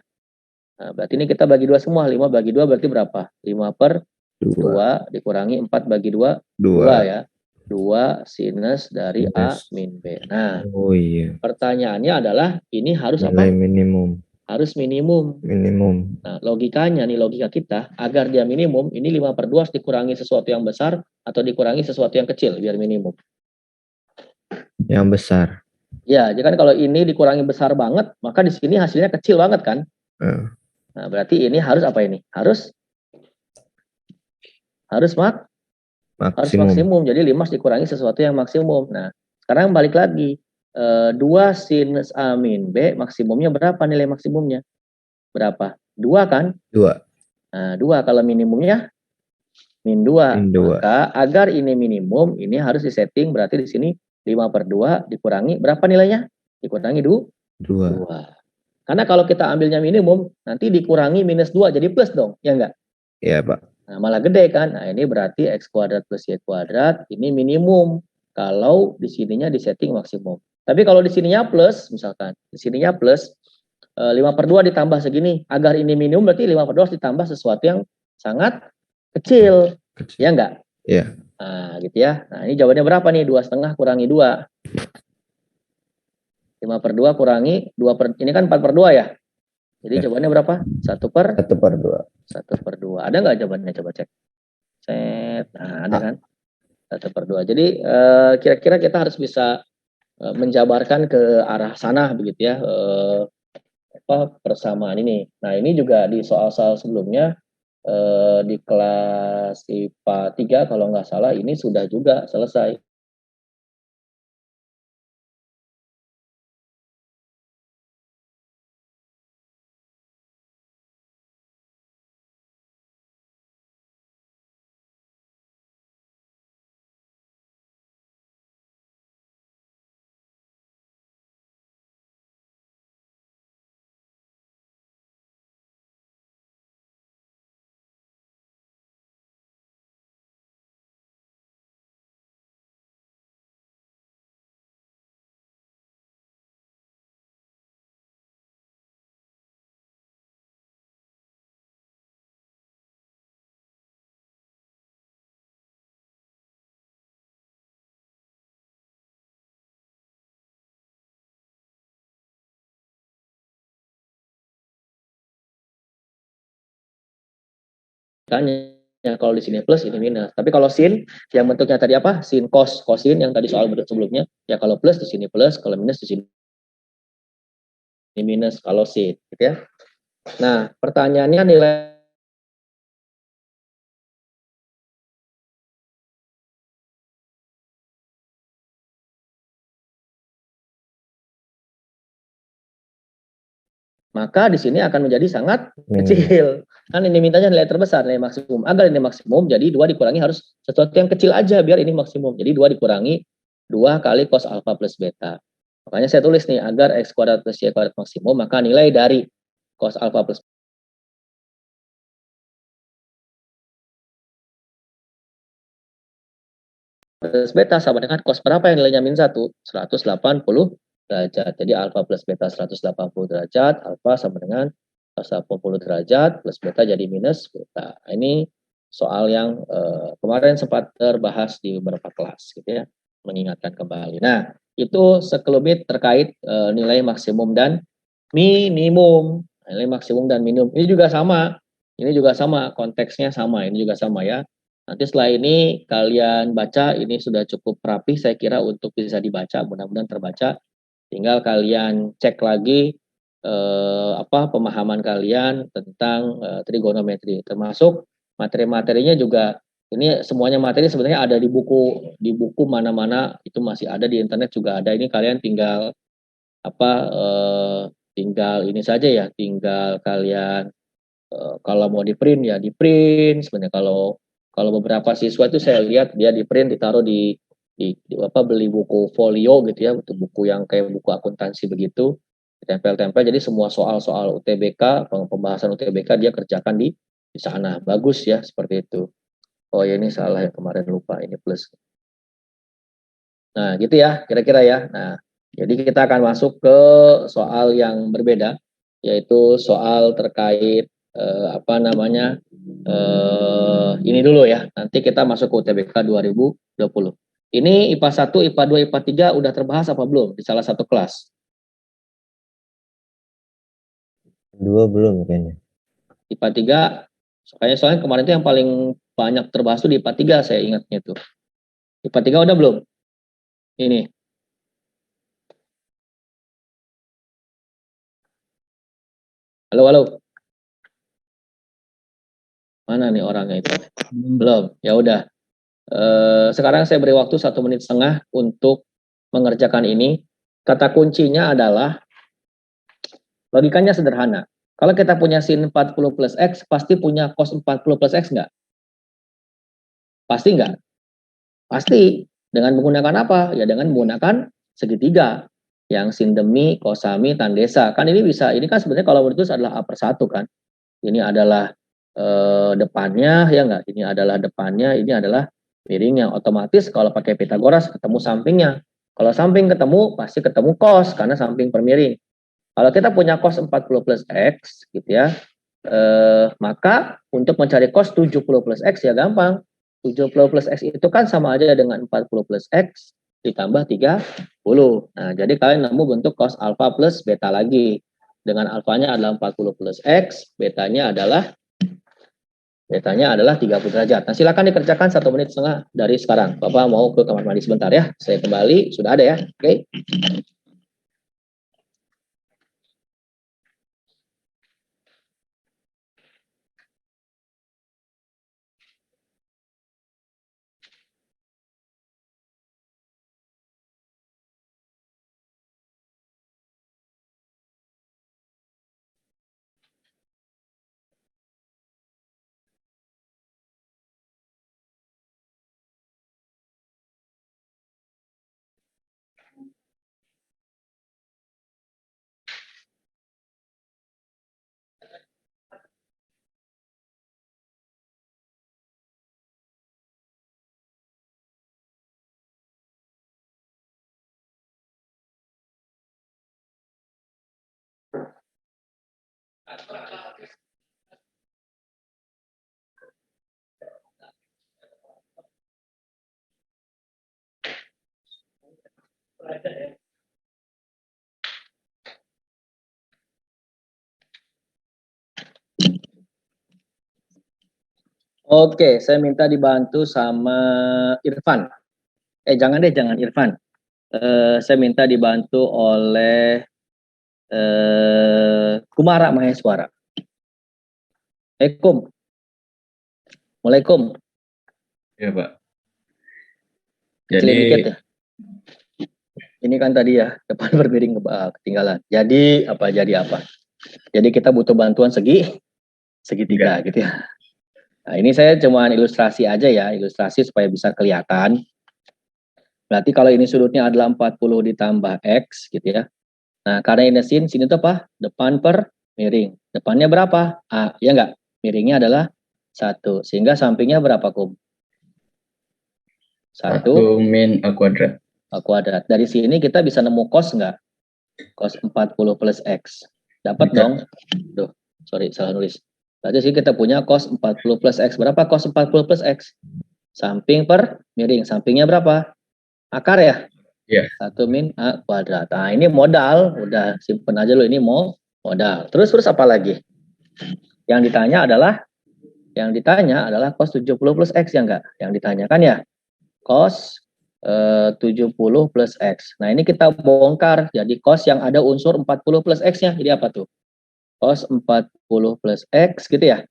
Nah, berarti ini kita bagi 2 semua. 5 bagi 2 berarti berapa? 5/2 dikurangi 4 bagi 2, 2 ya. 2 sinus dari A min B. Nah, pertanyaannya adalah ini harus nilai apa? Minimum. harus minimum. Minimum. Nah, logikanya nih, logika kita, agar dia minimum, ini 5/2 harus dikurangi sesuatu yang besar atau dikurangi sesuatu yang kecil biar minimum. Yang besar. Ya, jadi kan kalau ini dikurangi besar banget, maka di sini hasilnya kecil banget kan? Eh, Nah, berarti ini harus apa ini? Harus maksimum. maksimum. Jadi 5 harus dikurangi sesuatu yang maksimum. Nah, sekarang balik lagi. 2 sinus A min B, maksimumnya berapa nilai maksimumnya? Berapa? 2 kan? 2. Nah, 2 kalau minimumnya min 2. Min 2. Maka agar ini minimum, ini harus disetting berarti di sini 5/2 dikurangi berapa nilainya? Dikurangi 2. 2. Karena kalau kita ambilnya minimum, nanti dikurangi minus 2 jadi plus dong, ya enggak? Iya, Pak. Nah, malah gede kan? Nah, ini berarti X kuadrat plus Y kuadrat ini minimum kalau di sininya disetting maksimum. Tapi kalau di sininya plus, misalkan di sininya plus 5/2 ditambah segini, agar ini minimum berarti 5/2 harus ditambah sesuatu yang sangat kecil. Ya enggak? Iya. Nah, gitu ya. Nah, ini jawabannya berapa nih? 2,5 kurangi 2. 5/2 kurangi 2 ini kan 4/2 ya. Jadi jawabannya berapa? 1/2. 1/2. Ada nggak jawabannya? Coba cek. Set. Nah, ada kan? 1/2. Jadi kira-kira kita harus bisa menjabarkan ke arah sana begitu ya. Persamaan ini. Nah, ini juga di soal-soal sebelumnya di kelas IPA 3 kalau nggak salah ini sudah juga selesai. Makanya kalau di sini plus ini minus. Tapi kalau sin yang bentuknya tadi apa? Sin cos, kosin yang tadi soal sebelumnya, ya kalau plus di sini plus, kalau minus di sini minus kalau sin, gitu ya. Nah, pertanyaannya nilai maka di sini akan menjadi sangat kecil. Kan ini mintanya nilai terbesar, nilai maksimum. Agar ini maksimum, jadi 2 dikurangi harus sesuatu yang kecil aja biar ini maksimum. Jadi 2 dikurangi 2 kali cos alfa plus beta. Makanya saya tulis nih, agar X kuadrat plus Y kuadrat maksimum, maka nilai dari cos alfa plus beta sama dengan cos berapa yang nilainya min 1? 180 derajat. Jadi alfa plus beta 180 derajat, alfa sama dengan 180 derajat plus beta jadi minus beta. Ini soal yang kemarin sempat terbahas di beberapa kelas gitu ya, mengingatkan kembali. Nah, itu sekelumit terkait nilai maksimum dan minimum. Nilai maksimum dan minimum ini juga sama. Ini juga sama, konteksnya sama, ini juga sama ya. Nanti setelah ini kalian baca, ini sudah cukup rapi saya kira untuk bisa dibaca, mudah-mudahan terbaca. Tinggal kalian cek lagi pemahaman kalian tentang trigonometri, termasuk materi-materinya juga. Ini semuanya materi sebenarnya ada di buku mana-mana itu masih ada di internet juga ada. Ini kalian tinggal tinggal ini saja ya, tinggal kalian kalau mau di print ya di print. Sebenarnya kalau beberapa siswa itu saya lihat dia di print ditaruh di beli buku folio gitu ya, untuk buku yang kayak buku akuntansi begitu, ditempel-tempel. Jadi semua soal-soal UTBK, pembahasan UTBK dia kerjakan di sana. Bagus ya seperti itu. Oh ya ini salah ya kemarin lupa ini plus. Nah gitu ya kira-kira ya. Nah jadi kita akan masuk ke soal yang berbeda, yaitu soal terkait ini dulu ya. Nanti kita masuk ke UTBK 2020. Ini IPA 1, IPA 2, IPA 3 udah terbahas apa belum di salah satu kelas? 2 belum kayaknya. IPA 3, soalnya kemarin itu yang paling banyak terbahas tuh di IPA 3 saya ingatnya tuh. IPA 3 udah belum? Ini. Halo. Mana nih orangnya itu? Belum. Ya udah. Sekarang saya beri waktu 1,5 menit untuk mengerjakan ini. Kata kuncinya adalah logikanya sederhana. Kalau kita punya sin 40 plus X, pasti punya cos 40 plus X nggak? Pasti nggak? Pasti. Dengan menggunakan apa? Ya dengan menggunakan segitiga. Yang sin demi, kosami, tandesa. Kan ini bisa, ini kan sebenarnya kalau menurut adalah A/1 kan. Ini adalah depannya, ya nggak? Ini adalah depannya, ini adalah miringnya. Otomatis kalau pakai Pitagoras ketemu sampingnya. Kalau samping ketemu, pasti ketemu cos, karena samping per miring. Kalau kita punya cos 40 plus X, gitu ya, maka untuk mencari cos 70 plus X ya gampang. 70 plus X itu kan sama aja dengan 40 plus X ditambah 30. Nah, jadi kalian nemu bentuk cos alfa plus beta lagi. Dengan alfanya adalah 40 plus X, betanya adalah 30 derajat. Nah, silakan dikerjakan 1,5 menit dari sekarang. Bapak mau ke kamar mandi sebentar ya. Saya kembali, sudah ada ya. Oke. Oke, saya minta dibantu sama Irfan. Jangan Irfan. Saya minta dibantu oleh Kumara Maheswara. Assalamualaikum. Ya, Pak. Kecilin dikit ya. Ini kan tadi ya, depan bermiring ketinggalan. Jadi apa? Jadi kita butuh bantuan segitiga gitu ya. Nah, ini saya cuma ilustrasi aja ya, ilustrasi supaya bisa kelihatan. Berarti kalau ini sudutnya adalah 40 ditambah X gitu ya. Nah, karena ini sin itu apa? Depan per miring. Depannya berapa? A, ya enggak? Miringnya adalah 1. Sehingga sampingnya berapa, Kum? 1 min A kuadrat. A kuadrat. Dari sini kita bisa nemu cos enggak? Cos 40 plus X. Dapat Bisa. dong? Duh, sorry, salah nulis. Berarti sih kita punya cos 40 plus X. Berapa cos 40 plus X? Samping per miring. Sampingnya berapa? Akar ya? Iya. 1 min A kuadrat. Nah, ini modal. Udah simpen aja lo, ini mau modal. Terus apa lagi? Yang ditanya adalah cos 70 plus X ya enggak? Yang ditanyakan ya cos 70 plus X. Nah, ini kita bongkar. Jadi cos yang ada unsur 40 plus X-nya. Jadi apa tuh? Cos 40 plus X gitu ya.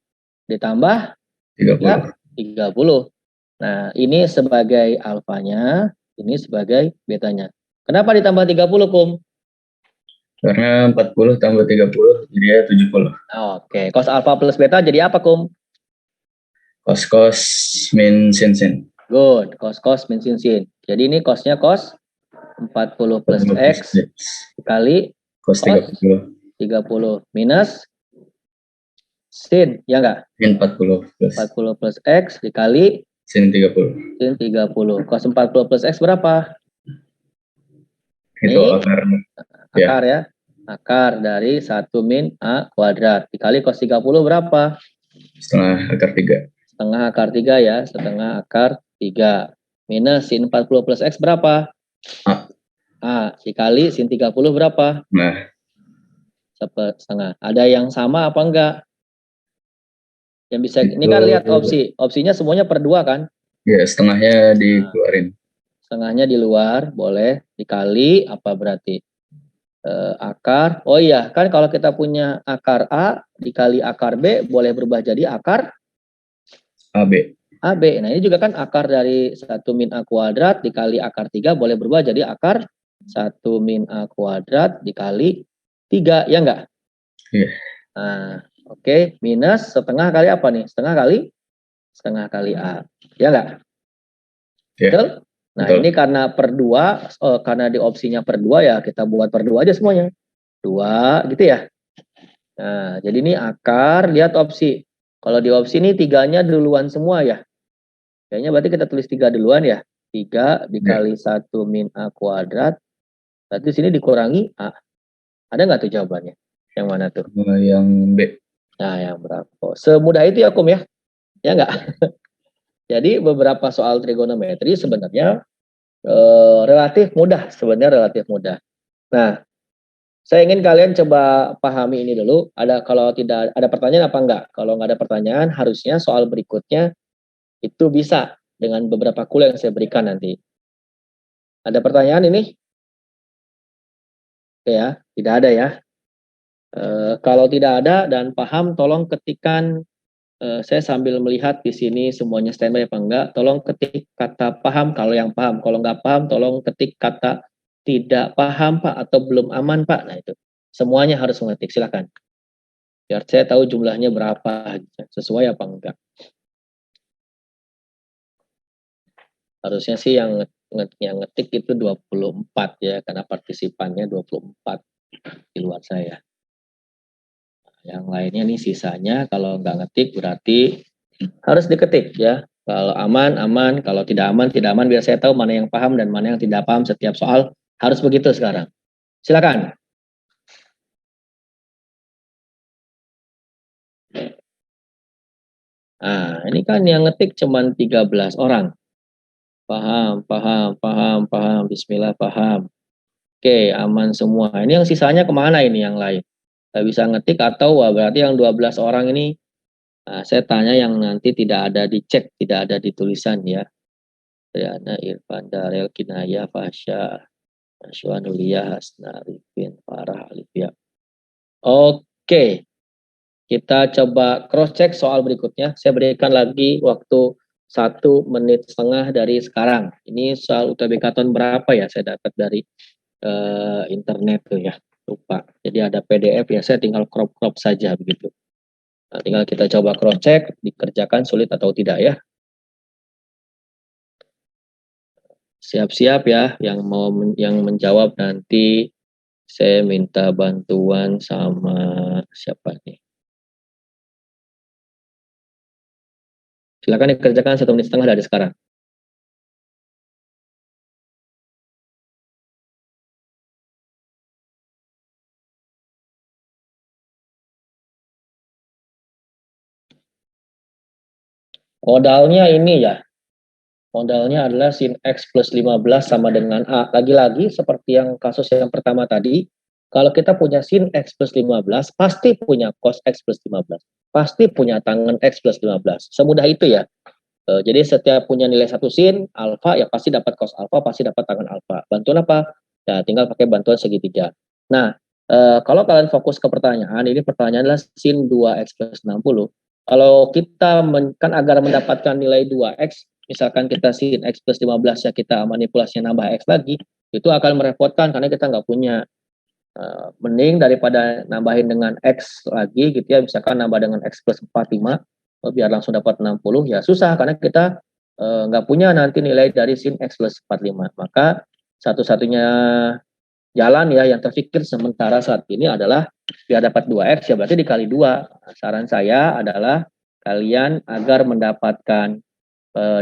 Ditambah 30. 30. Nah, ini sebagai alfanya, ini sebagai betanya. Kenapa ditambah 30, Kum? Karena 40 tambah 30 jadi 70. Oke, cos alfa plus beta jadi apa, Kum? Cos min sin. Good, cos min sin. Jadi ini cosnya cos 40 plus X dikali cos 30. 30 minus sin, ya enggak? Min 40 plus X dikali sin 30. sin 30. Cos 40 plus X berapa? Itu Ini akar. Akar ya. Akar dari 1 min A kuadrat. Dikali cos 30 berapa? Setengah akar 3. Setengah akar 3 ya. Setengah akar 3. Minus sin 40 plus X berapa? A. A. Dikali sin 30 berapa? Nah. 1 setengah. Ada yang sama apa enggak? Yang bisa, ini kan lihat opsinya semuanya per 2 kan? Ya, setengahnya dikeluarin. Setengahnya di luar, boleh dikali apa berarti? Akar, oh iya kan kalau kita punya akar A dikali akar B boleh berubah jadi akar AB. AB. Nah ini juga kan akar dari 1 min A kuadrat dikali akar 3 boleh berubah jadi akar 1 min A kuadrat dikali 3, ya enggak? Iya. Nah, oke. Minus setengah kali apa nih? Setengah kali A, ya enggak? Ya. Betul? Nah, Betul. ini karena per 2, karena di opsinya per 2 ya kita buat per 2 aja semuanya. 2 gitu ya. Nah, jadi ini akar, lihat opsi. Kalau di opsi ini 3-nya duluan semua ya. Kayaknya berarti kita tulis 3 duluan ya. 3 dikali 1 min A kuadrat. Berarti sini dikurangi A. Ada nggak tuh jawabannya? Yang mana tuh? Yang B. Nah, yang berapa? Semudah itu ya, Kum ya? Ya nggak? Jadi beberapa soal trigonometri sebenarnya relatif mudah, relatif mudah. Nah, saya ingin kalian coba pahami ini dulu. Kalau tidak ada pertanyaan apa enggak? Kalau nggak ada pertanyaan, harusnya soal berikutnya itu bisa dengan beberapa clue yang saya berikan nanti. Ada pertanyaan ini? Oke ya, tidak ada ya. Kalau tidak ada dan paham, tolong ketikkan. Saya sambil melihat di sini semuanya standby apa enggak. Tolong ketik kata paham kalau yang paham. Kalau nggak paham, tolong ketik kata tidak paham Pak atau belum aman Pak. Nah itu semuanya harus mengetik. Silakan. Biar saya tahu jumlahnya berapa, sesuai apa enggak. Harusnya sih yang ngetik itu 24 ya, karena partisipannya 24 di luar saya. Yang lainnya nih sisanya kalau nggak ngetik berarti harus diketik ya. Kalau aman, aman. Kalau tidak aman, tidak aman. Biar saya tahu mana yang paham dan mana yang tidak paham setiap soal. Harus begitu sekarang. Silakan. Nah, ini kan yang ngetik cuma 13 orang. Paham, paham, paham, paham. Bismillah, paham. Oke, aman semua. Ini yang sisanya kemana ini yang lain? Nggak bisa ngetik atau berarti yang 12 orang ini, nah, saya tanya yang nanti tidak ada dicek, tidak ada di tulisan ya. Triana, Irfan, Darel, Kinaya, Fasya, Ashwanulia, Hasna, Arifin, Farah, Alifia. Oke, kita coba cross check soal berikutnya. Saya berikan lagi waktu 1,5 menit dari sekarang. Ini soal UTBK tahun berapa ya? Saya dapat dari internet tuh ya. Lupa. Jadi ada PDF ya, saya tinggal crop saja begitu. Nah, tinggal kita coba cross check, dikerjakan sulit atau tidak ya. Siap-siap ya, yang menjawab nanti saya minta bantuan sama siapa nih. Silakan dikerjakan 1,5 menit dari sekarang. Modalnya ini ya. Modalnya adalah sin X plus 15 sama dengan A. Lagi-lagi seperti yang kasus yang pertama tadi, kalau kita punya sin X plus 15, pasti punya cos X plus 15. Pasti punya tangen X plus 15. Semudah itu ya. Jadi setiap punya nilai satu sin, alfa, ya pasti dapat cos alfa, pasti dapat tangen alfa. Bantuan apa? Ya tinggal pakai bantuan segitiga. Nah, kalau kalian fokus ke pertanyaan, ini pertanyaan adalah sin 2X plus 60. Kalau kita kan agar mendapatkan nilai 2X, misalkan kita sin X plus 15 ya kita manipulasinya nambah X lagi, itu akan merepotkan karena kita nggak punya. Mending daripada nambahin dengan X lagi gitu ya, misalkan nambah dengan X plus 45, biar langsung dapat 60, ya susah karena kita nggak punya nanti nilai dari sin X plus 45. Maka satu-satunya jalan ya yang terfikir sementara saat ini adalah biar dapat 2X ya berarti dikali 2. Saran saya adalah kalian agar mendapatkan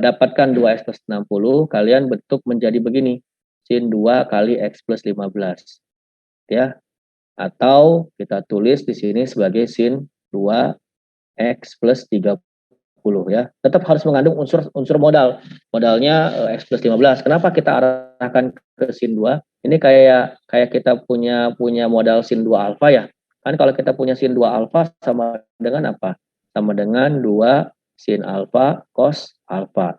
dapatkan 2X plus 60, kalian bentuk menjadi begini. Sin 2 kali X plus 15. Ya. Atau kita tulis di sini sebagai sin 2X plus 30 ya. Tetap harus mengandung unsur modal. Modalnya X plus 15. Kenapa kita arahkan ke sin 2? Ini kayak kita punya modal sin 2 alfa ya. Kan kalau kita punya sin 2 alfa sama dengan apa? Sama dengan 2 sin alfa cos alfa.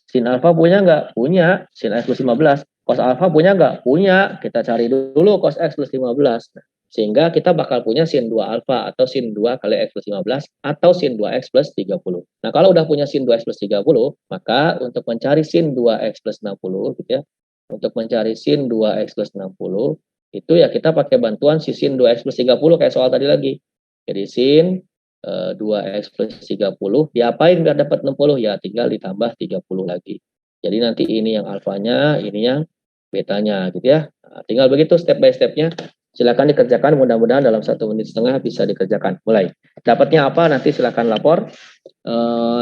Sin alfa punya nggak? Punya. Sin X plus 15. Cos alfa punya nggak? Punya. Kita cari dulu cos X plus 15. Sehingga kita bakal punya sin 2 alfa atau sin 2 kali X plus 15 atau sin 2X plus 30. Nah, kalau udah punya sin 2X plus 30, maka untuk mencari sin 2X plus 60 gitu ya, untuk mencari sin 2X plus 60, itu ya kita pakai bantuan si sin 2X plus 30 kayak soal tadi lagi. Jadi sin 2X plus 30, diapain biar dapat 60? Ya tinggal ditambah 30 lagi. Jadi nanti ini yang alfanya, ini yang betanya gitu ya. Nah, tinggal begitu step by stepnya. Silakan dikerjakan, mudah-mudahan dalam 1,5 menit bisa dikerjakan. Mulai. Dapatnya apa nanti silakan lapor.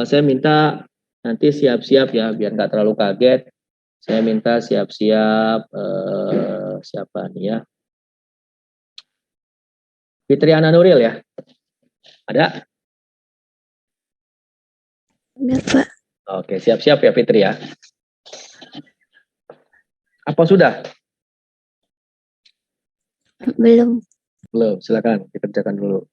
Saya minta nanti siap-siap ya, biar nggak terlalu kaget. Saya minta siap-siap siapa nih ya? Fitri Ana Nuril ya. Ada? Ada, Pak. Oke, siap-siap ya Fitri ya. Apa sudah? Belum. Belum, silakan dikerjakan dulu.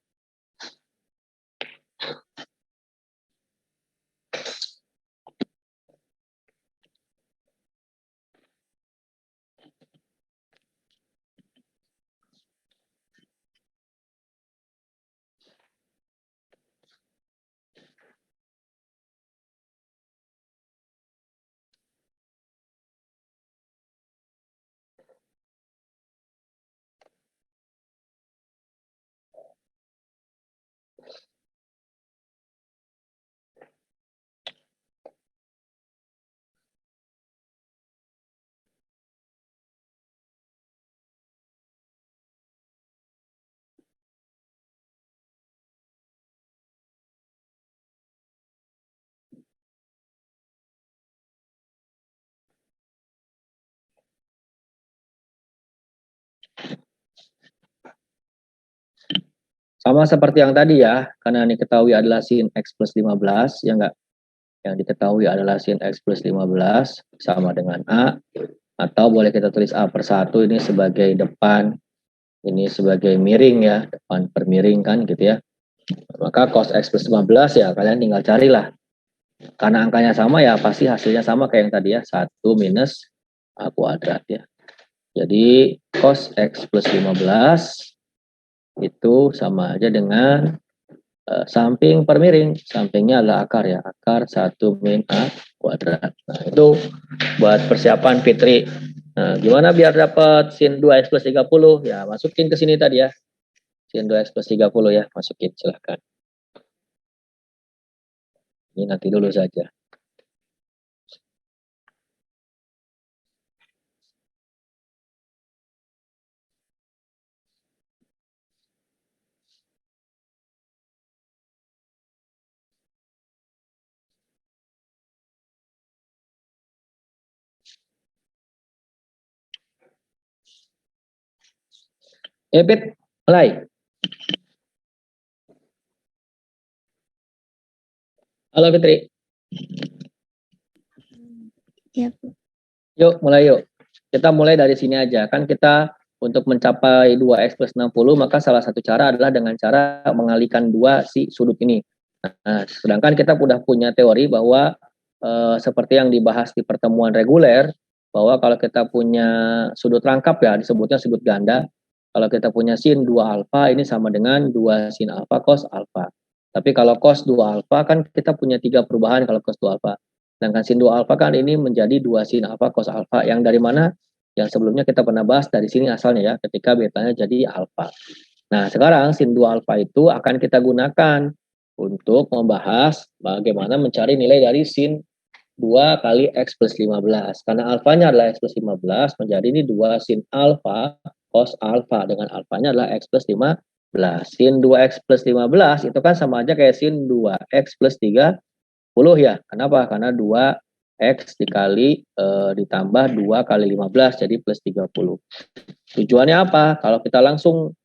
Sama seperti yang tadi ya, karena yang diketahui adalah sin X plus 15, ya enggak? Yang diketahui adalah sin X plus 15 sama dengan A, atau boleh kita tulis A per 1 ini sebagai depan, ini sebagai miring ya, depan per miring kan gitu ya. Maka cos X plus 15 ya kalian tinggal carilah. Karena angkanya sama ya pasti hasilnya sama kayak yang tadi ya, 1 minus A kuadrat ya. Jadi cos X plus 15 itu sama aja dengan samping per miring. Sampingnya adalah akar ya, akar 1 min A kuadrat. Nah itu buat persiapan Fitri. Nah gimana biar dapat sin 2X plus 30? Ya masukin ke sini tadi ya, sin 2X plus 30 ya, masukin silahkan. Ini nanti dulu saja. Ebit, mulai. Halo Fitri. Ya, Pak. Yuk, mulai yuk. Kita mulai dari sini aja. Kan kita untuk mencapai 2X plus 60, maka salah satu cara adalah dengan cara mengalihkan dua si sudut ini. Nah, sedangkan kita sudah punya teori bahwa seperti yang dibahas di pertemuan reguler, bahwa kalau kita punya sudut rangkap ya, disebutnya sudut ganda, kalau kita punya sin 2 alfa, ini sama dengan 2 sin alfa cos alfa. Tapi kalau cos 2 alfa, kan kita punya 3 perubahan kalau cos 2 alfa. Sedangkan sin 2 alfa kan ini menjadi 2 sin alfa cos alfa. Yang dari mana? Yang sebelumnya kita pernah bahas dari sini asalnya ya, ketika betanya jadi alfa. Nah, sekarang sin 2 alfa itu akan kita gunakan untuk membahas bagaimana mencari nilai dari sin 2 kali X plus 15. Karena alfanya adalah X plus 15, menjadi ini 2 sin alfa cos alfa, dengan alfanya adalah X plus 15. Sin 2X plus 15 itu kan sama aja kayak sin 2X plus 30 ya. Kenapa? Karena 2X dikali ditambah 2 kali 15 jadi plus 30. Tujuannya apa? Kalau kita langsung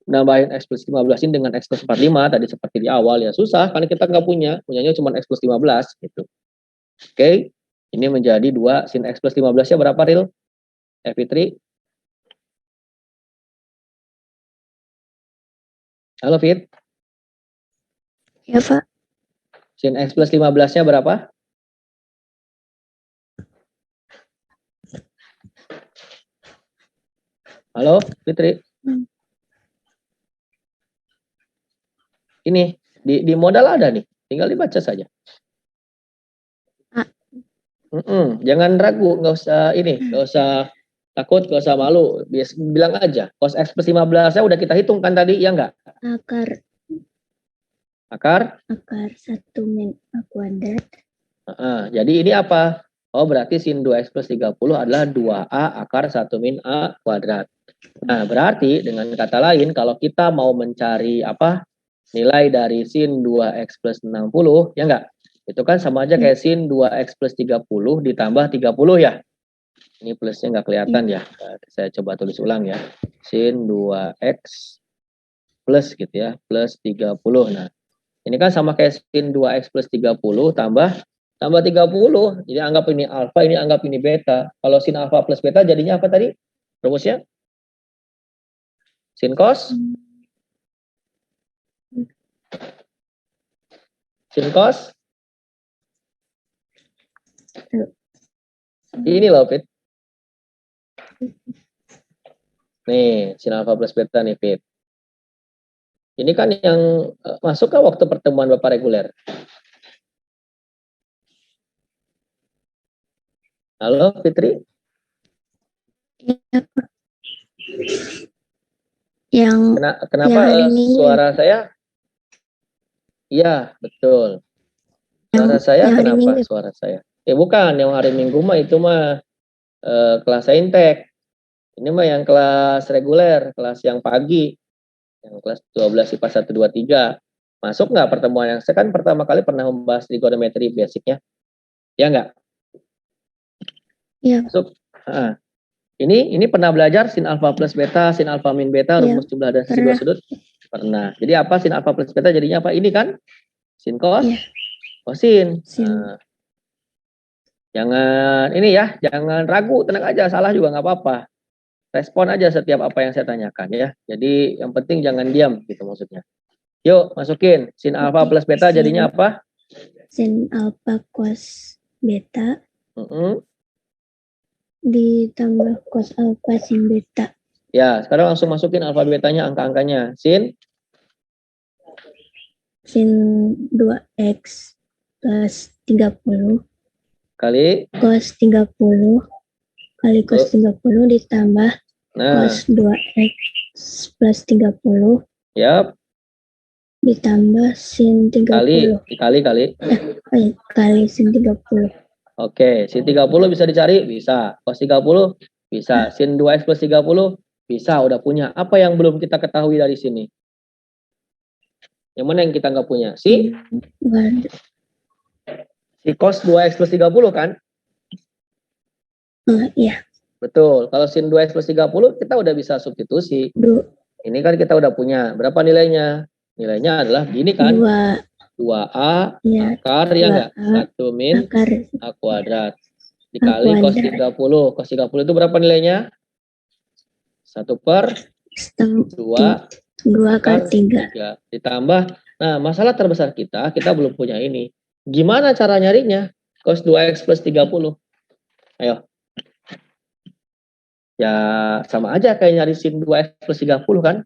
nambahin X plus 15 ini dengan X plus 45 tadi seperti di awal ya susah, karena kita nggak punyanya cuma X plus 15 gitu. Oke, ini menjadi 2 sin X plus 15 nya berapa Ril? Fitri? Halo Fit, Ya, Pak. sin X plus 15-nya berapa? Halo Fitri. Ini di modal ada nih, tinggal dibaca saja. Ah. Jangan ragu, nggak usah takut, nggak usah malu. Bilang aja, cos X plus 15-nya udah kita hitung kan tadi, ya nggak? Akar Akar? 1 min A kuadrat. Jadi ini apa? Oh, berarti sin 2X plus 30 adalah 2A akar 1 min A kuadrat. Nah, berarti dengan kata lain, kalau kita mau mencari apa? Nilai dari sin 2X plus 60, ya enggak? Itu kan sama aja kayak sin 2X plus 30 ditambah 30 ya. Ini plusnya nggak kelihatan ya. Saya coba tulis ulang ya. Sin 2X plus gitu ya, plus 30. Nah, ini kan sama kayak sin 2X plus 30 tambah 30. Jadi anggap ini alfa, ini anggap ini beta. Kalau sin alfa plus beta jadinya apa tadi? Rumusnya? Sin cos? Sin cos? Ini loh, Fit. Nih, sin alfa plus beta nih, Fit. Ini kan yang masuk ke waktu pertemuan Bapak reguler. Halo, Fitri? Ya, Pak. Yang Kenapa yang ini suara saya? Iya, betul. Suara saya yang hari kenapa? Minggu. Suara saya. Bukan, yang hari Minggu mah itu mah kelas saintek. Ini mah yang kelas reguler, kelas yang pagi. Yang kelas 12 IPA 1 2 3. Masuk nggak pertemuan yang saya kan pertama kali pernah membahas trigonometri basicnya? Ya nggak? Iya. Masuk. Ini pernah belajar sin alfa plus beta, sin alfa min beta, Iya, rumus jumlah dan sisi dua sudut? Pernah. Jadi apa sin alfa plus beta jadinya apa? Ini kan sin cos, Iya. kosin. Sin. Jangan ini ya, jangan ragu, tenang aja, salah juga nggak apa-apa. Respon aja setiap apa yang saya tanyakan ya. Jadi yang penting jangan diam gitu maksudnya. Yuk masukin sin alfa plus beta jadinya apa? Sin alfa cos beta ditambah cos alfa sin beta. Ya, sekarang langsung masukin alfa betanya, angka-angkanya. Sin 2x plus 30 kali cos 30 kali cos 30 ditambah cos 2x plus 30 yap, ditambah sin 30 kali sin 30. Oke, sin 30 bisa dicari? Bisa. Cos 30? Bisa. Sin 2x plus 30? Bisa, udah punya. Apa yang belum kita ketahui dari sini? Yang mana yang kita nggak punya? Si cos 2x plus 30 kan? Iya. Betul. Kalau sin 2x plus 30 kita udah bisa substitusi. Ini kan kita udah punya. Berapa nilainya? Nilainya adalah gini kan? 2A ya, akar ya enggak? 1 min A kuadrat dikali cos 30. Cos 30 itu berapa nilainya? 1 per 2 kali 3. Ditambah. Nah, masalah terbesar kita belum punya ini. Gimana cara nyarinya? Cos 2x plus 30. Ayo. Ya, sama aja kayak nyari sin 2x plus 30 kan?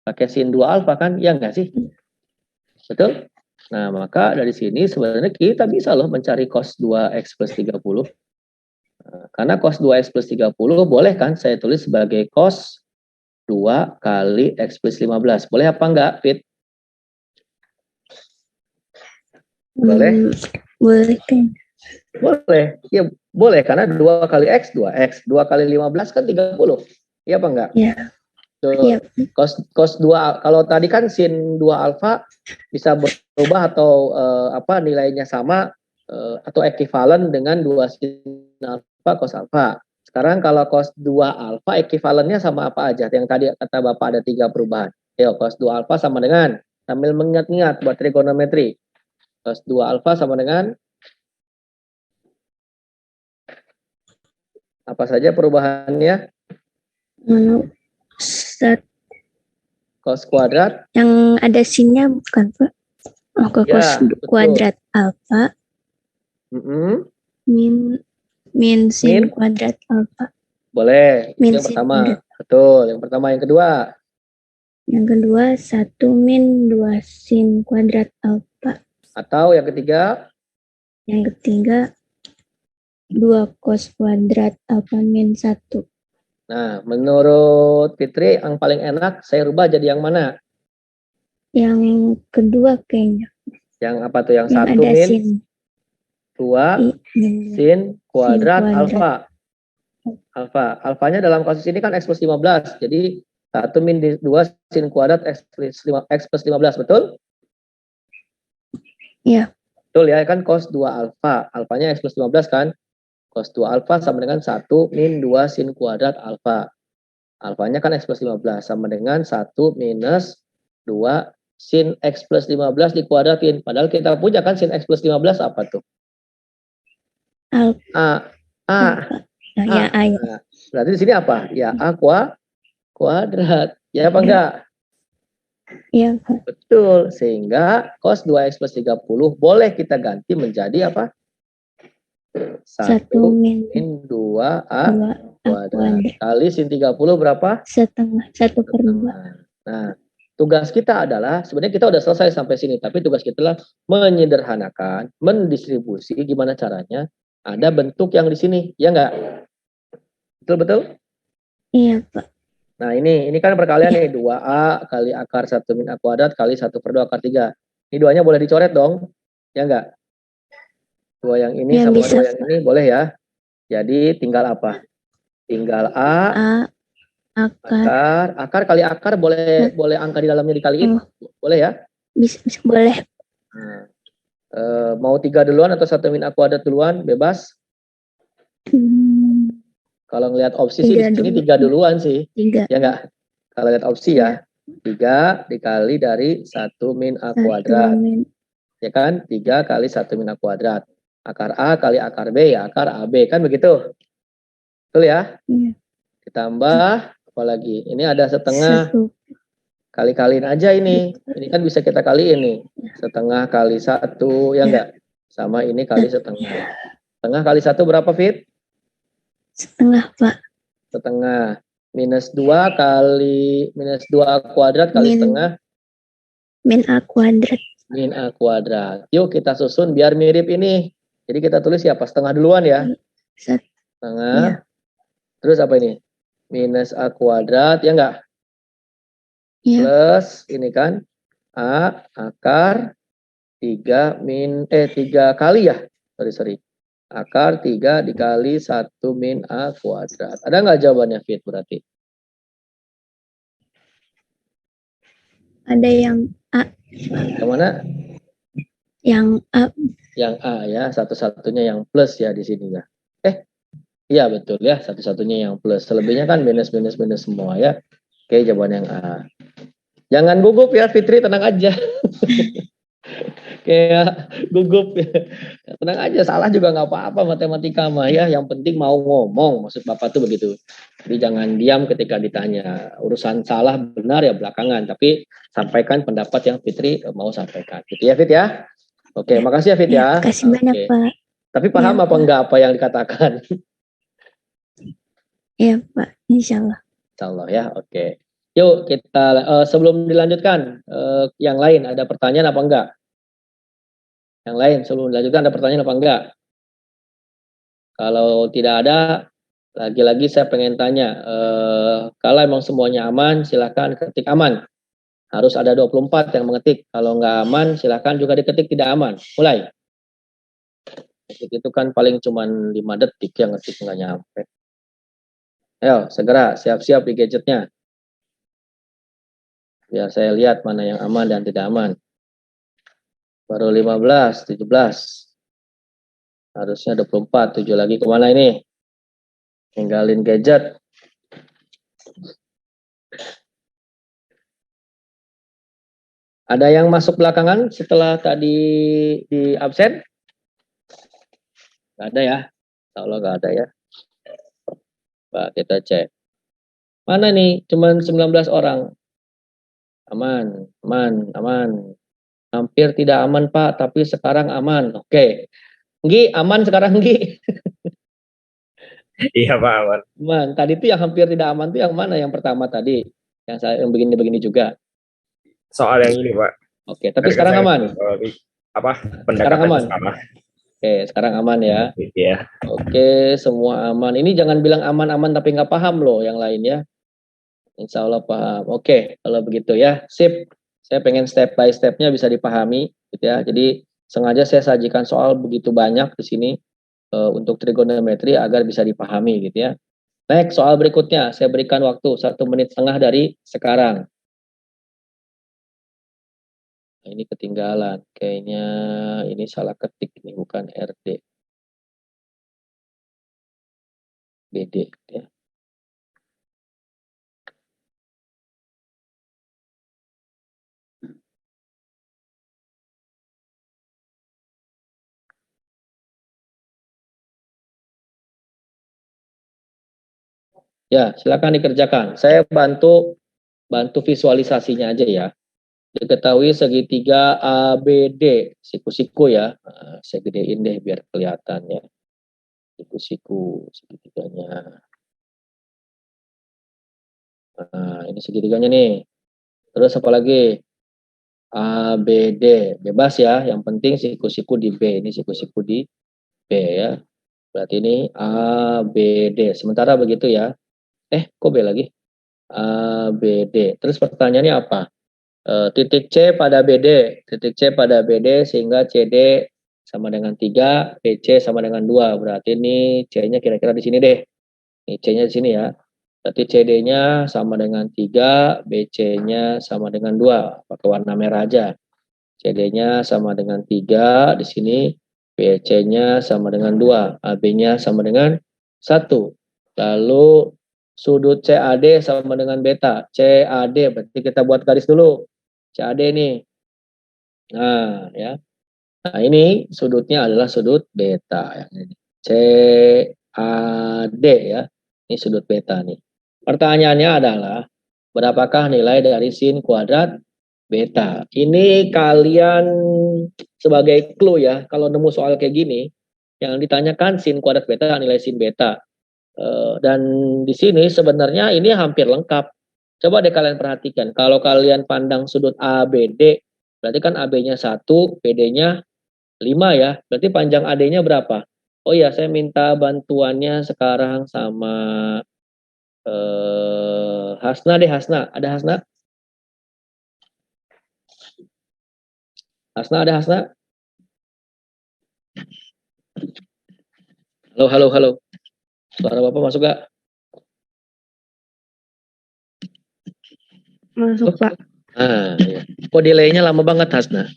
Pakai sin 2 alfa kan? Ya enggak sih? Betul? Nah, maka dari sini sebenarnya kita bisa loh mencari cos 2x plus 30. Karena cos 2x plus 30 boleh kan saya tulis sebagai cos 2 kali x plus 15. Boleh apa enggak, Fit? Boleh? Boleh kan? Boleh. Ya, boleh karena 2 kali x, 2x. 2 kali 15 kan 30. Iya apa enggak? Iya. Yep. Cos 2, kalau tadi kan sin 2 alfa bisa berubah atau nilainya sama atau ekivalen dengan 2 sin alfa cos alfa. Sekarang kalau cos 2 alfa ekivalennya sama apa aja? Yang tadi kata Bapak ada 3 perubahan. Yo, cos 2 alfa sama dengan, sambil mengingat-ingat buat trigonometri. Cos 2 alfa sama dengan apa saja perubahannya? Cos kuadrat. Yang ada sinnya bukan, Pak? Oh, ke Ya, cos betul. kuadrat alfa min sin Min? kuadrat alfa. Boleh. Itu Min yang sin pertama. kuadrat. Betul. Yang pertama. Yang kedua. Yang kedua 1 min 2 sin kuadrat alfa. Atau yang ketiga. Yang ketiga 2 cos kuadrat alfa min 1. Nah, menurut Fitri yang paling enak saya rubah jadi yang mana? Yang kedua kayaknya. Yang apa tuh? Yang Yang 1 ada min sin. 2 Min sin kuadrat kuadrat. alfa. Alfanya dalam kasus ini kan X plus 15. Jadi 1 min 2 sin kuadrat X plus 15. Betul? Iya. Betul ya, kan cos 2 alfa. Alfanya X plus 15 kan? Cos 2 alfa sama dengan 1 min 2 sin kuadrat alfa. Alfanya kan X plus 15 sama dengan 1 minus 2 sin X plus 15 dikuadratin. Padahal kita punya kan sin X plus 15 apa tuh? Alfa. Ya, A. Ya. Nah, berarti di sini apa? Ya A kuadrat. Ya apa enggak? Iya, Pak. Betul. Sehingga cos 2X plus 30 boleh kita ganti menjadi apa? 1 min 2A kuadrat. Kali sin 30 berapa? Setengah. 1/2. Nah, tugas kita adalah, sebenarnya kita udah selesai sampai sini, tapi tugas kita adalah menyederhanakan, mendistribusi, gimana caranya, ada bentuk yang di sini, ya enggak? Betul-betul? Iya, Pak. Nah, ini kan perkalian nih, 2A kali akar 1 min A kuadrat kali 1/2 akar 3. Ini duanya boleh dicoret dong, ya enggak? Dua yang ini Ya, sama bisa, dua yang ini boleh ya. Jadi tinggal apa? Tinggal A akar kali akar boleh angka di dalamnya dikaliin. Boleh ya? Bisa boleh. Nah, mau 3 duluan atau 1 min A kuadrat duluan, bebas. Kalau ngelihat opsi sih di sini 3 duluan sih. 3. Ya enggak? Kalau lihat opsi ya. 3 dikali dari 1 min A kuadrat. Ya kan? 3 kali 1 min A kuadrat. Akar A kali akar B ya akar AB. Kan begitu? Betul ya? Iya. Ditambah apalagi? Ini ada setengah. Kali-kaliin aja ini. Ini kan bisa kita kaliin nih. Setengah kali 1 ya enggak? Sama ini kali setengah. Setengah kali 1 berapa, Fit? Setengah, Pak. Setengah. Minus 2 kali minus 2 kuadrat kali setengah. Min A kuadrat. Min A kuadrat. Yuk kita susun biar mirip ini. Jadi kita tulis siapa? Setengah duluan ya. Setengah. Ya. Terus apa ini? Minus A kuadrat, ya enggak? Ya. Plus ini kan. A akar 3 kali ya. Sorry. Akar 3 dikali 1 min A kuadrat. Ada nggak jawabannya, Fit, berarti? Ada yang A. Yang mana? Yang A. Yang A ya, satu-satunya yang plus ya di sini ya. Iya betul ya, satu-satunya yang plus. Selebihnya kan minus semua ya. Oke, jawaban yang A. Jangan gugup ya, Fitri, tenang aja. Kayak gugup ya. Tenang aja, salah juga nggak apa-apa matematika mah ya. Yang penting mau ngomong, maksud Bapak tuh begitu. Jadi jangan diam ketika ditanya. Urusan salah benar ya belakangan, tapi sampaikan pendapat yang Fitri mau sampaikan. Gitu ya, Fit ya. Oke, makasih ya, Fit ya. Terima kasih banyak, Pak. Tapi paham apa enggak apa yang dikatakan? Iya, Pak. Insyaallah. Insyaallah ya, oke. Yuk kita sebelum dilanjutkan, yang lain ada pertanyaan apa enggak? Yang lain sebelum dilanjutkan ada pertanyaan apa enggak? Kalau tidak ada, lagi-lagi saya pengen tanya, kalau emang semuanya aman, silakan ketik aman. Harus ada 24 yang mengetik. Kalau nggak aman, silakan juga diketik tidak aman. Mulai. Ketik itu kan paling cuma 5 detik yang ngetik nggak nyampe. Ayo, segera siap-siap di gadgetnya. Biar saya lihat mana yang aman dan tidak aman. Baru 15, 17. Harusnya 24, 7 lagi kemana ini? Tinggalin gadget. Ada yang masuk belakangan setelah tadi di absen? Nggak ada ya? Kalau nggak ada ya. Pak, kita cek. Mana nih? Cuman 19 orang. Aman, aman, aman. Hampir tidak aman, Pak, tapi sekarang aman. Oke. Nggi, aman sekarang, Nggi. Iya Pak aman. Aman. Tadi itu yang hampir tidak aman itu yang mana? Yang pertama tadi. Yang begini-begini juga. Soal yang ini Pak. Oke, tapi sekarang aman. Apa? Sekarang aman. Sama. Oke, sekarang aman ya. Iya. Oke, semua aman. Ini jangan bilang aman-aman tapi nggak paham loh yang lain ya. Insya Allah paham. Oke, kalau begitu ya. Sip. Saya pengen step by stepnya bisa dipahami gitu ya. Jadi sengaja saya sajikan soal begitu banyak di sini untuk trigonometri agar bisa dipahami gitu ya. Baik, soal berikutnya saya berikan waktu 1,5 menit dari sekarang. Nah, ini ketinggalan. Kayaknya ini salah ketik ini bukan RD. BD ya. Ya, silakan dikerjakan. Saya bantu visualisasinya aja ya. Diketahui segitiga ABD, siku-siku ya. Nah, saya gedein deh biar kelihatan ya. Siku-siku segitiganya. Nah, ini segitiganya nih. Terus apa lagi? ABD, bebas ya. Yang penting siku-siku di B. Ini siku-siku di B ya. Berarti ini ABD. Sementara begitu ya. Kok B lagi? ABD. Terus pertanyaannya apa? Titik C pada BD. Titik C pada BD sehingga CD sama dengan 3, BC sama dengan 2. Berarti ini C-nya kira-kira di sini deh. Ini C-nya di sini ya. Berarti CD-nya sama dengan 3, BC-nya sama dengan 2. Pakai warna merah aja. CD-nya sama dengan 3 di sini. BC-nya sama dengan 2. AB-nya sama dengan 1. Lalu sudut CAD sama dengan beta. CAD berarti kita buat garis dulu. CAD nih. Nah, ya. Nah, ini sudutnya adalah sudut beta yang ini. CAD ya. Ini sudut beta nih. Pertanyaannya adalah berapakah nilai dari sin kuadrat beta? Ini kalian sebagai clue ya. Kalau nemu soal kayak gini, yang ditanyakan sin kuadrat beta nilai sin beta. Dan di sini sebenarnya ini hampir lengkap. Coba deh kalian perhatikan. Kalau kalian pandang sudut ABD, berarti kan AB-nya 1, BD-nya 5 ya. Berarti panjang AD-nya berapa? Oh iya, saya minta bantuannya sekarang sama Hasna deh, Hasna. Ada Hasna? Hasna, ada Hasna? Halo, halo, halo. Suara Bapak masuk gak? Masuk, Pak. Iya. Kok delay-nya lama banget, Hasna?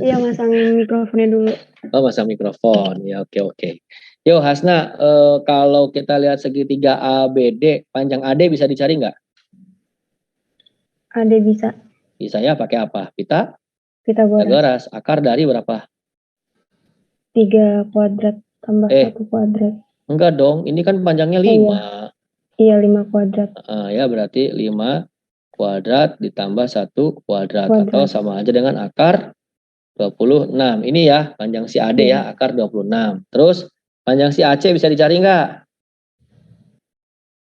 Iya, masang mikrofonnya dulu. Oh, masang mikrofon. Ya, oke. Yo, Hasna, kalau kita lihat segitiga ABD, panjang AD bisa dicari nggak? Ada bisa. Bisa ya, pakai apa? Pitagoras. Pitagoras. Akar dari berapa? 3 kuadrat tambah 1 kuadrat. Enggak dong, ini kan panjangnya 5. Iya, 5 kuadrat. Ya, berarti 5 kuadrat ditambah 1 kuadrat. Atau sama aja dengan akar 26. Ini ya, panjang si AD ya, akar 26. Terus, panjang si AC bisa dicari nggak?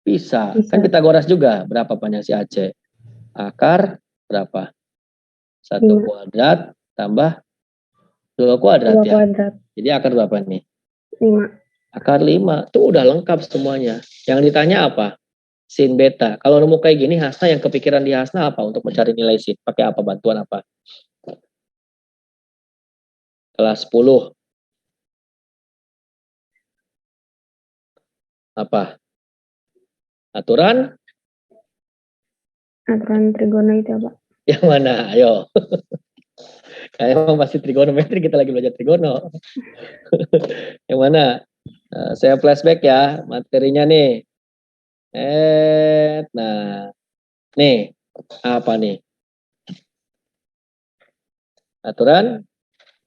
Bisa. Kan Pitagoras juga. Berapa panjang si AC? Akar berapa? 1 kuadrat tambah 2 kuadrat ya. Kuadrat. Jadi akar berapa nih? 5. Akar 5. Itu udah lengkap semuanya. Yang ditanya apa? Sin beta. Kalau nemu kayak gini, Hasna yang kepikiran di Hasna apa untuk mencari nilai sin? Pakai apa? Bantuan apa? Kelas 10. Apa? Aturan trigono itu apa? Yang mana? Ayo. Kayak masih trigonometri, kita lagi belajar trigono. Yang mana? Saya flashback ya materinya nih. Nah, nih apa nih? Aturan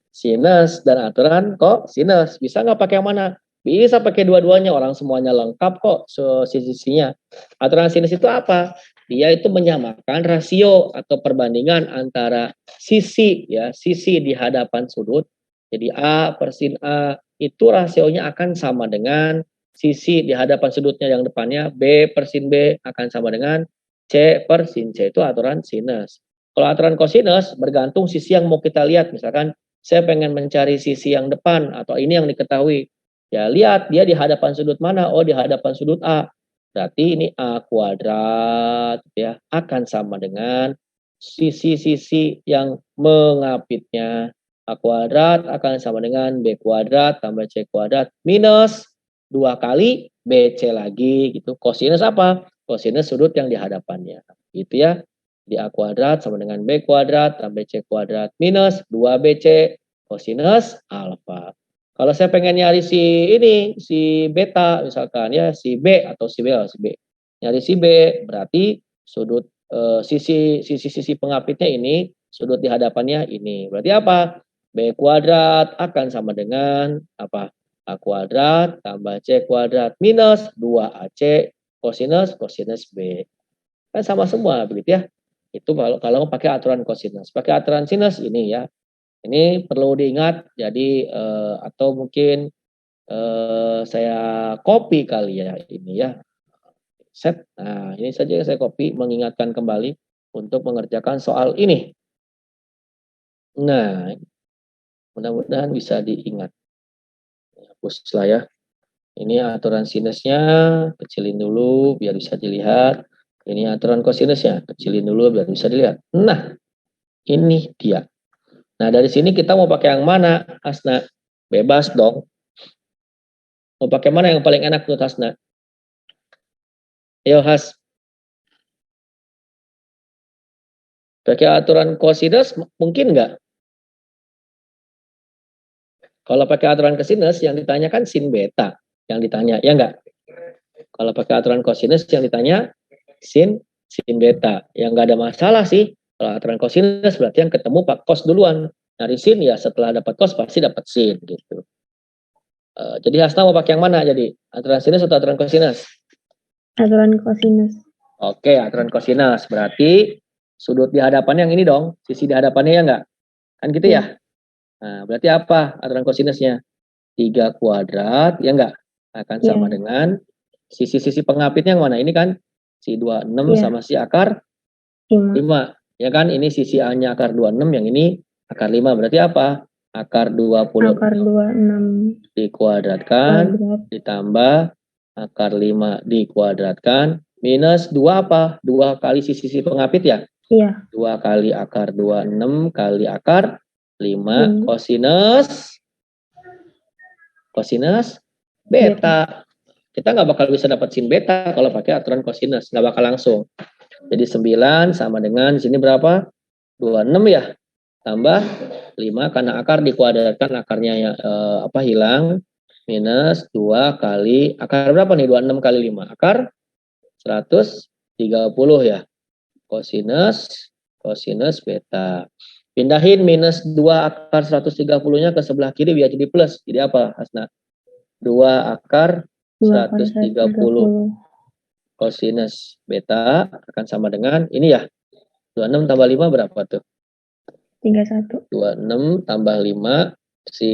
sinus dan aturan kosinus. Bisa nggak pakai yang mana? Bisa pakai dua-duanya. Orang semuanya lengkap kok sisi-sisinya. Aturan sinus itu apa? Dia itu menyamakan rasio atau perbandingan antara sisi ya, sisi di hadapan sudut. Jadi A per sin A itu rasionya akan sama dengan sisi di hadapan sudutnya yang depannya, B per sin B akan sama dengan C per sin C. Itu aturan sinus. Kalau aturan kosinus bergantung sisi yang mau kita lihat. Misalkan saya pengen mencari sisi yang depan atau ini yang diketahui. Ya lihat dia di hadapan sudut mana? Oh di hadapan sudut A. Berarti ini A kuadrat ya akan sama dengan sisi-sisi yang mengapitnya. A kuadrat akan sama dengan B kuadrat tambah C kuadrat minus 2 kali BC lagi gitu. Kosinus apa? Kosinus sudut yang di hadapannya. Gitu ya. Di A kuadrat sama dengan B kuadrat tambah C kuadrat minus 2BC kosinus alfa. Kalau saya pengen nyari si beta misalkan ya, si B atau si B. Nyari si B berarti sudut sisi pengapitnya ini, sudut di hadapannya ini. Berarti apa? B kuadrat akan sama dengan apa? A kuadrat tambah C kuadrat minus 2AC kosinus B. Kan sama semua begitu ya. Itu kalau pakai aturan kosinus. Pakai aturan sinus ini ya. Ini perlu diingat, jadi atau mungkin saya copy kali ya ini ya. Set. Nah, ini saja yang saya copy mengingatkan kembali untuk mengerjakan soal ini. Nah, mudah-mudahan bisa diingat. Hapuslah ya. Ini aturan sinusnya, kecilin dulu biar bisa dilihat. Ini aturan kosinusnya, kecilin dulu biar bisa dilihat. Nah, ini dia. Nah, dari sini kita mau pakai yang mana, Hasna? Bebas dong. Mau pakai mana yang paling enak menurut Hasna? Ayo, Has. Pakai aturan kosinus mungkin nggak? Kalau pakai aturan kosinus yang ditanyakan sin beta. Yang ditanya, ya nggak? Kalau pakai aturan kosinus yang ditanya sin beta. Yang nggak ada masalah sih. Kalau aturan kosinus berarti yang ketemu Pak Kos duluan. Nyari sin ya setelah dapat kos pasti dapat sin gitu. Jadi Hasna mau pakai yang mana jadi? Aturan sinus atau aturan kosinus? Aturan kosinus. Oke, aturan kosinus. Berarti sudut di hadapannya yang ini dong. Sisi di hadapannya ya enggak? Kan gitu ya? Nah, berarti apa aturan kosinusnya? 3 kuadrat ya enggak? Akan sama dengan sisi-sisi pengapitnya yang mana? Ini kan si 26 sama si akar 5. Ya kan? Ini sisi A-nya akar 26, yang ini akar 5. Berarti apa? Akar 20. Akar 26 dikuadratkan ditambah akar 5 dikuadratkan minus 2 apa? 2 kali sisi pengapit ya? Iya. 2 kali akar 26 kali akar 5 kosinus beta. Kita nggak bakal bisa dapat sin beta kalau pakai aturan kosinus, nggak bakal langsung. Jadi 9 sama dengan di sini berapa? 26 ya. Tambah 5 karena akar dikuadratkan, akarnya ya, hilang. Minus 2 kali, akar berapa nih? 26 kali 5. Akar 130 ya. Kosinus beta. Pindahin minus 2 akar 130-nya ke sebelah kiri biar jadi plus. Jadi apa, Hasna? 2 akar 130 kosinus beta akan sama dengan ini ya. 26 tambah 5 berapa tuh? 31. 26 tambah 5 si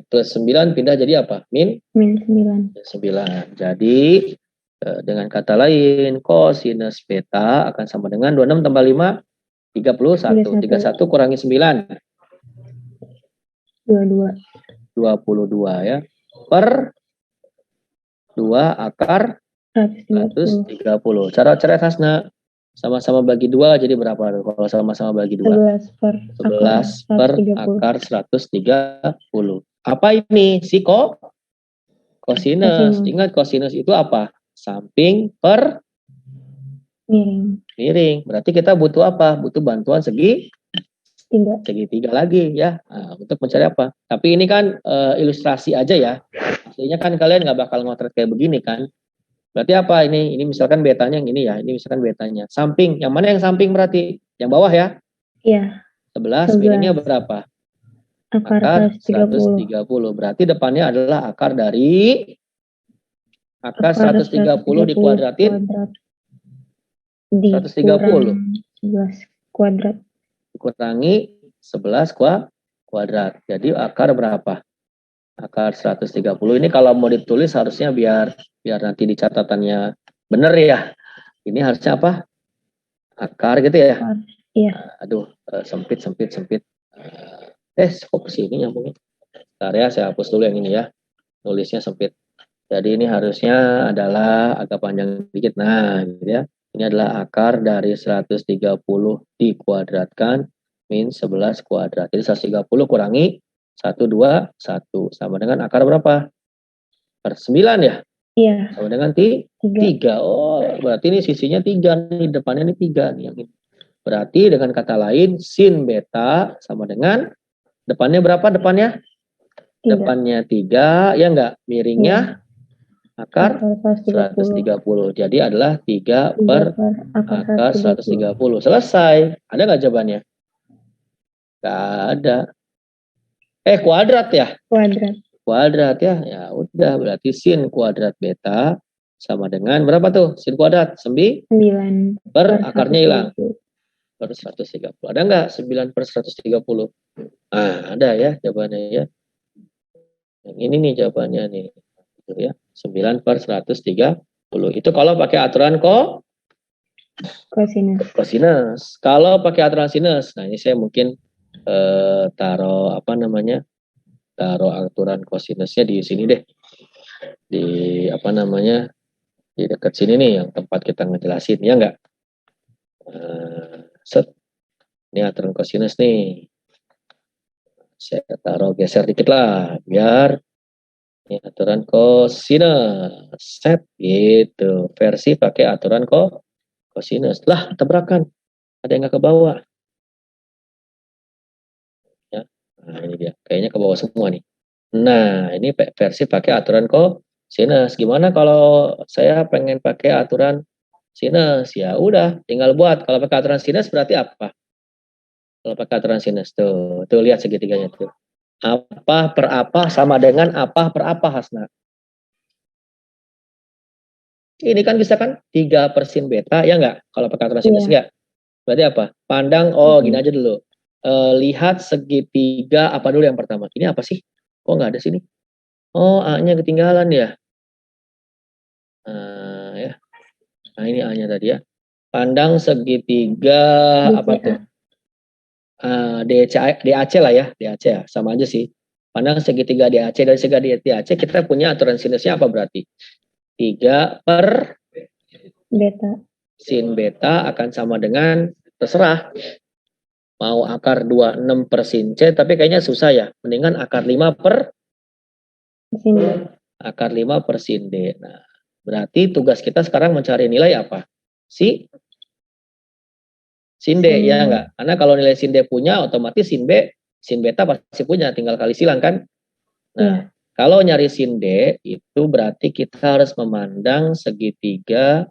plus 9 pindah jadi apa? Min 9. Jadi dengan kata lain kosinus beta akan sama dengan 26 tambah 5 31. 31 kurangi 9 22 ya. Per 2 akar 130. Cara Hasna sama-sama bagi 2 jadi berapa? Kalau sama-sama bagi 2 11 per akar 130. Apa ini? Kosinus. Ingat kosinus itu apa? Samping per miring. Berarti kita butuh apa? Butuh bantuan segitiga lagi ya. Nah, untuk mencari apa? Tapi ini kan ilustrasi aja ya. Aslinya kan kalian nggak bakal ngotret kayak begini kan. Berarti apa ini? Ini misalkan betanya yang ini ya. Ini misalkan betanya. Samping. Yang mana yang samping berarti? Yang bawah ya? Iya. 11. Miringnya berapa? Akar 130. Berarti depannya adalah akar dari akar 130 dikuadratin dikurang 11 kuadrat. Kurangi 11 kuadrat. Jadi akar berapa? Akar 130. Ini kalau mau ditulis harusnya biar nanti di catatannya benar ya. Ini harusnya apa? Akar gitu ya. Iya. Aduh, sempit. Kok kesini nyambungnya? Bentar ya, saya hapus dulu yang ini ya. Nulisnya sempit. Jadi ini harusnya adalah agak panjang dikit. Nah, gitu ya. Ini adalah akar dari 130 dikuadratkan min 11 kuadrat. Jadi 130 kurangi 1, 2, 1. Sama dengan akar berapa? Per 9 ya? Iya. Sama dengan 3. Oh, berarti ini sisinya 3 nih. Depannya ini 3 nih yang ini. Berarti dengan kata lain, sin beta sama dengan depannya berapa depannya? 3. Depannya 3, ya enggak? Miringnya akar 130. Jadi adalah 3 per akar 130. Selesai. Ada nggak jawabannya? Nggak ada. Kuadrat ya? Kuadrat ya. Ya udah, berarti sin kuadrat beta sama dengan berapa tuh? Sin kuadrat 9 per akarnya hilang. Per 130. Ada nggak 9 per 130? Nah, ada ya jawabannya ya. Yang ini nih jawabannya nih. Gitu ya. 9 per 130. Itu kalau pakai aturan kosinus. Kalau pakai aturan sinus, nah ini saya mungkin taruh aturan kosinusnya di sini deh. Di di dekat sini nih yang tempat kita ngejelasin, ya enggak? Ini aturan kosinus nih. Saya taruh geser dikit lah biar ini aturan kosinus. Set gitu. Versi pakai aturan kosinus. Lah, tabrakan. Ada yang nggak ke bawah. Ya. Nah, ini dia. Kayaknya ke bawah semua nih. Nah, ini versi pakai aturan kosinus. Gimana kalau saya pengen pakai aturan sinus? Ya udah, tinggal buat. Kalau pakai aturan sinus berarti apa? Kalau pakai aturan sinus tuh lihat segitiganya tuh. Apa per apa sama dengan apa per apa, Hasna? Ini kan bisa kan 3 per sin beta, ya enggak? Kalau pakai aturan sinus enggak? Berarti apa? Pandang, gini aja dulu. Lihat segitiga apa dulu yang pertama? Ini apa sih? Kok nggak ada sini? Oh, A-nya ketinggalan ya? Ya. Nah, ini A-nya tadi ya. Pandang segitiga apa tuh? DAC lah ya, DAC ya, sama aja sih. Pandang segitiga DAC, dari segitiga DAC kita punya aturan sinusnya apa berarti? 3 per beta. Sin beta akan sama dengan, terserah. Mau akar 26 per sin C, tapi kayaknya susah ya. Mendingan akar 5 per sin D. Akar 5 per sin D. Nah, berarti tugas kita sekarang mencari nilai apa? Sin D, ya enggak? Karena kalau nilai sin D punya, otomatis sin beta pasti punya, tinggal kali silang kan? Nah, kalau nyari sin D, itu berarti kita harus memandang segitiga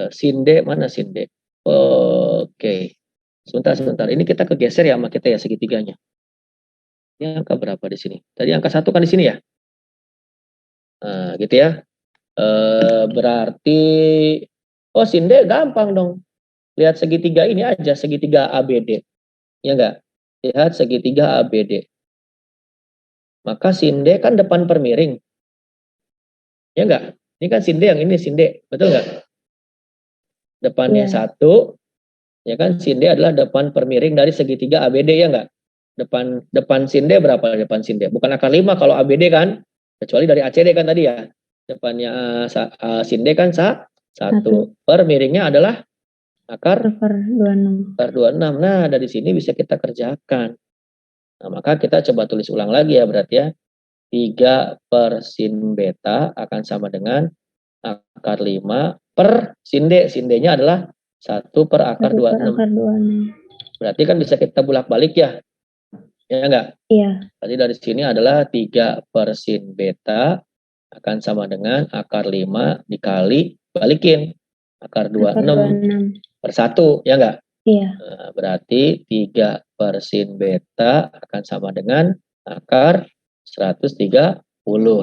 sin D, mana sin D? Oke. Sebentar. Ini kita kegeser ya sama kita ya segitiganya. Ini angka berapa di sini? Tadi angka 1 kan di sini ya? Nah, gitu ya. Berarti, sin D gampang dong. Lihat segitiga ini aja, segitiga ABD. Ya enggak? Lihat segitiga ABD. Maka sin D kan depan per miring. Ya enggak? Ini kan sin D, yang ini sin D. Betul enggak? Depannya 1. Ya kan, sin D adalah depan per miring dari segitiga ABD, ya enggak? Depan sin D berapa? Depan sin D. Bukan akar 5 kalau ABD kan. Kecuali dari ACD kan tadi ya. Depannya sin D kan 1. Per miringnya adalah akar 26. Nah, dari sini bisa kita kerjakan. Nah, maka kita coba tulis ulang lagi ya berarti ya. 3 per sin beta akan sama dengan akar 5 per sin D. Sin D-nya adalah 1 per akar 26. Berarti kan bisa kita bolak-balik ya. Ya enggak? Iya. Berarti dari sini adalah 3 per sin beta akan sama dengan akar 5 dikali balikin. Akar 26 per 1, ya enggak? Iya. Nah, berarti 3 per sin beta akan sama dengan akar 130,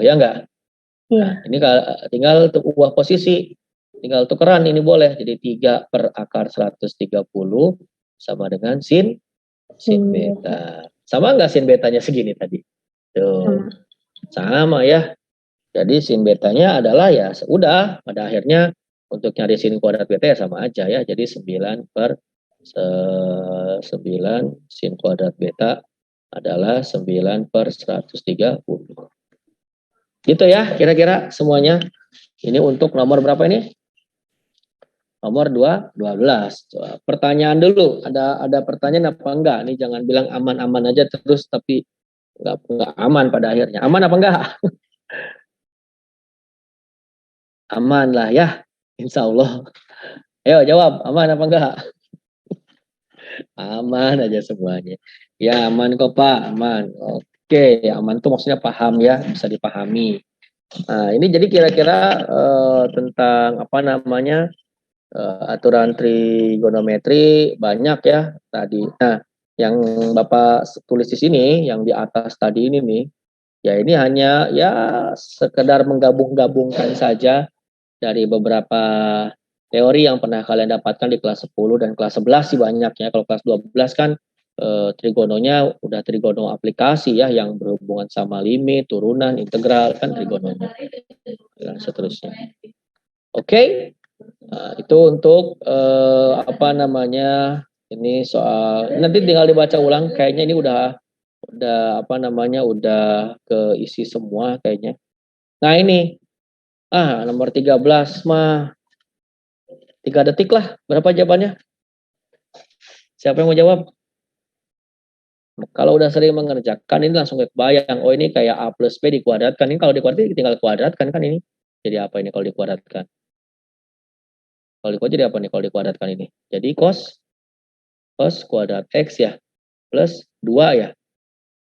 ya enggak? Iya. Nah, ini tinggal ubah posisi. tinggal tukeran ini boleh. Jadi 3 per akar 130 sama dengan sin beta. Sama nggak sin betanya segini tadi? Tuh. Sama ya. Jadi sin betanya adalah ya udah pada akhirnya untuk nyari sin kuadrat beta ya sama aja ya. Jadi 9 per 9 sin kuadrat beta adalah 9 per 130. Gitu ya kira-kira semuanya. Ini untuk nomor berapa ini? Nomor 12. Coba, pertanyaan dulu. Ada pertanyaan apa enggak? Ini jangan bilang aman-aman aja terus tapi enggak aman pada akhirnya. Aman apa enggak? Aman lah ya. Insya Allah. Ayo jawab, aman apa enggak? Aman aja semuanya. Ya aman kok Pak, aman. Oke, aman itu maksudnya paham ya, bisa dipahami. Nah ini jadi kira-kira tentang apa namanya aturan trigonometri banyak ya tadi. Nah yang Bapak tulis di sini, yang di atas tadi ini nih, ya ini hanya ya sekedar menggabung-gabungkan saja dari beberapa teori yang pernah kalian dapatkan di kelas 10 dan kelas 11 sih banyaknya. Kalau kelas 12 kan trigononya udah trigono aplikasi ya yang berhubungan sama limit, turunan, integral kan trigononya dan seterusnya. Oke. Nah, itu untuk apa namanya? Ini soal nanti tinggal dibaca ulang kayaknya ini udah apa namanya? Udah keisi semua kayaknya. Nah, ini nomor 13 mah 3 detik lah. Berapa jawabannya? Siapa yang mau jawab? Kalau udah sering mengerjakan ini langsung kebayang. Oh ini kayak A plus B dikuadratkan. Ini kalau dikuadratkan tinggal kuadratkan kan ini. Jadi apa ini kalau dikuadratkan? Kalau dikuadratkan jadi apa nih kalau dikuadratkan ini? Jadi cos kuadrat X ya. Plus 2 ya.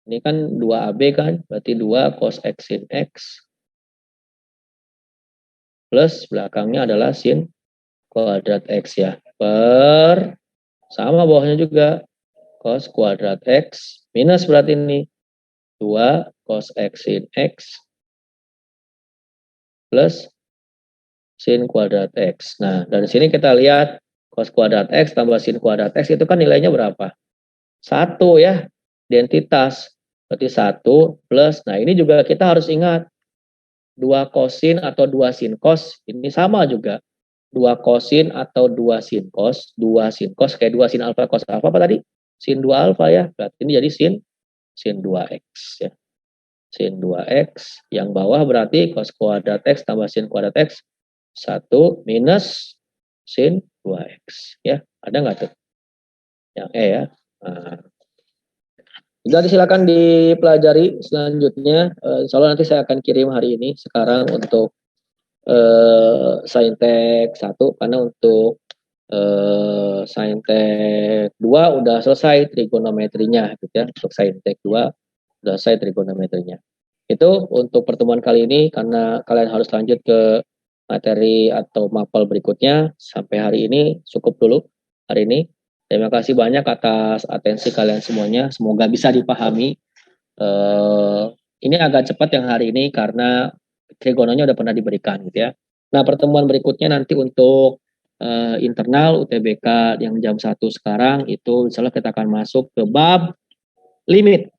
Ini kan 2AB kan. Berarti 2 cos X sin X. Plus belakangnya adalah sin kuadrat X ya. Per sama bawahnya juga cos kuadrat X minus berarti ini 2 cos X sin X plus sin kuadrat X. Nah, dari sini kita lihat cos kuadrat X tambah sin kuadrat X itu kan nilainya berapa? 1 ya, identitas. Berarti 1 plus, nah ini juga kita harus ingat 2 kosin atau 2 sin cos, ini sama juga. 2 kosin atau 2 sin cos, 2 sin cos kayak 2 sin alfa cos alfa apa tadi? Sin 2 alfa ya, berarti ini jadi sin 2x ya. Sin 2x, yang bawah berarti cos kuadrat X tambah sin kuadrat X 1 minus sin 2x ya. Ada nggak tuh? Yang E ya. Nah. Jadi silakan dipelajari selanjutnya. Insya Allah nanti saya akan kirim hari ini sekarang untuk Saintek 1 karena untuk Saintek 2 udah selesai trigonometrinya gitu ya. Untuk Saintek 2 udah selesai trigonometrinya. Itu untuk pertemuan kali ini karena kalian harus lanjut ke materi atau mapel berikutnya. Sampai hari ini cukup dulu hari ini. Terima kasih banyak atas atensi kalian semuanya. Semoga bisa dipahami. Ini agak cepat yang hari ini karena trigononya udah pernah diberikan gitu ya. Nah pertemuan berikutnya nanti untuk internal UTBK yang jam 1 sekarang itu insya Allah kita akan masuk ke bab limit.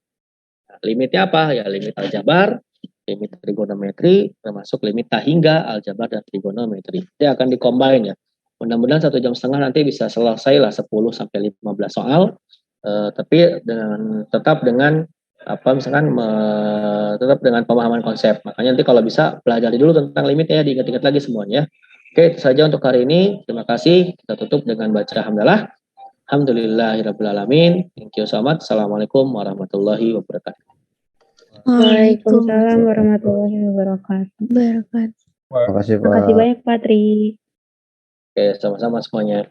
Nah, limitnya apa? Ya limit aljabar, limit trigonometri, termasuk limit tahingga, aljabar dan trigonometri. Dia akan dikombin ya. Mudah-mudahan 1,5 jam nanti bisa selesai lah 10 sampai 15 soal. Tapi tetap dengan apa misalkan tetap dengan pemahaman konsep. Makanya nanti kalau bisa pelajari dulu tentang limitnya ya, diingat-ingat lagi semuanya. Oke, itu saja untuk hari ini. Terima kasih. Kita tutup dengan baca hamdalah. Alhamdulillahirrabbilalamin. Thank you so much. Assalamualaikum warahmatullahi wabarakatuh. Waalaikumsalam warahmatullahi wabarakatuh. Terima kasih, Terima kasih Pak. banyak Pak Tri. Oke, sama-sama semuanya.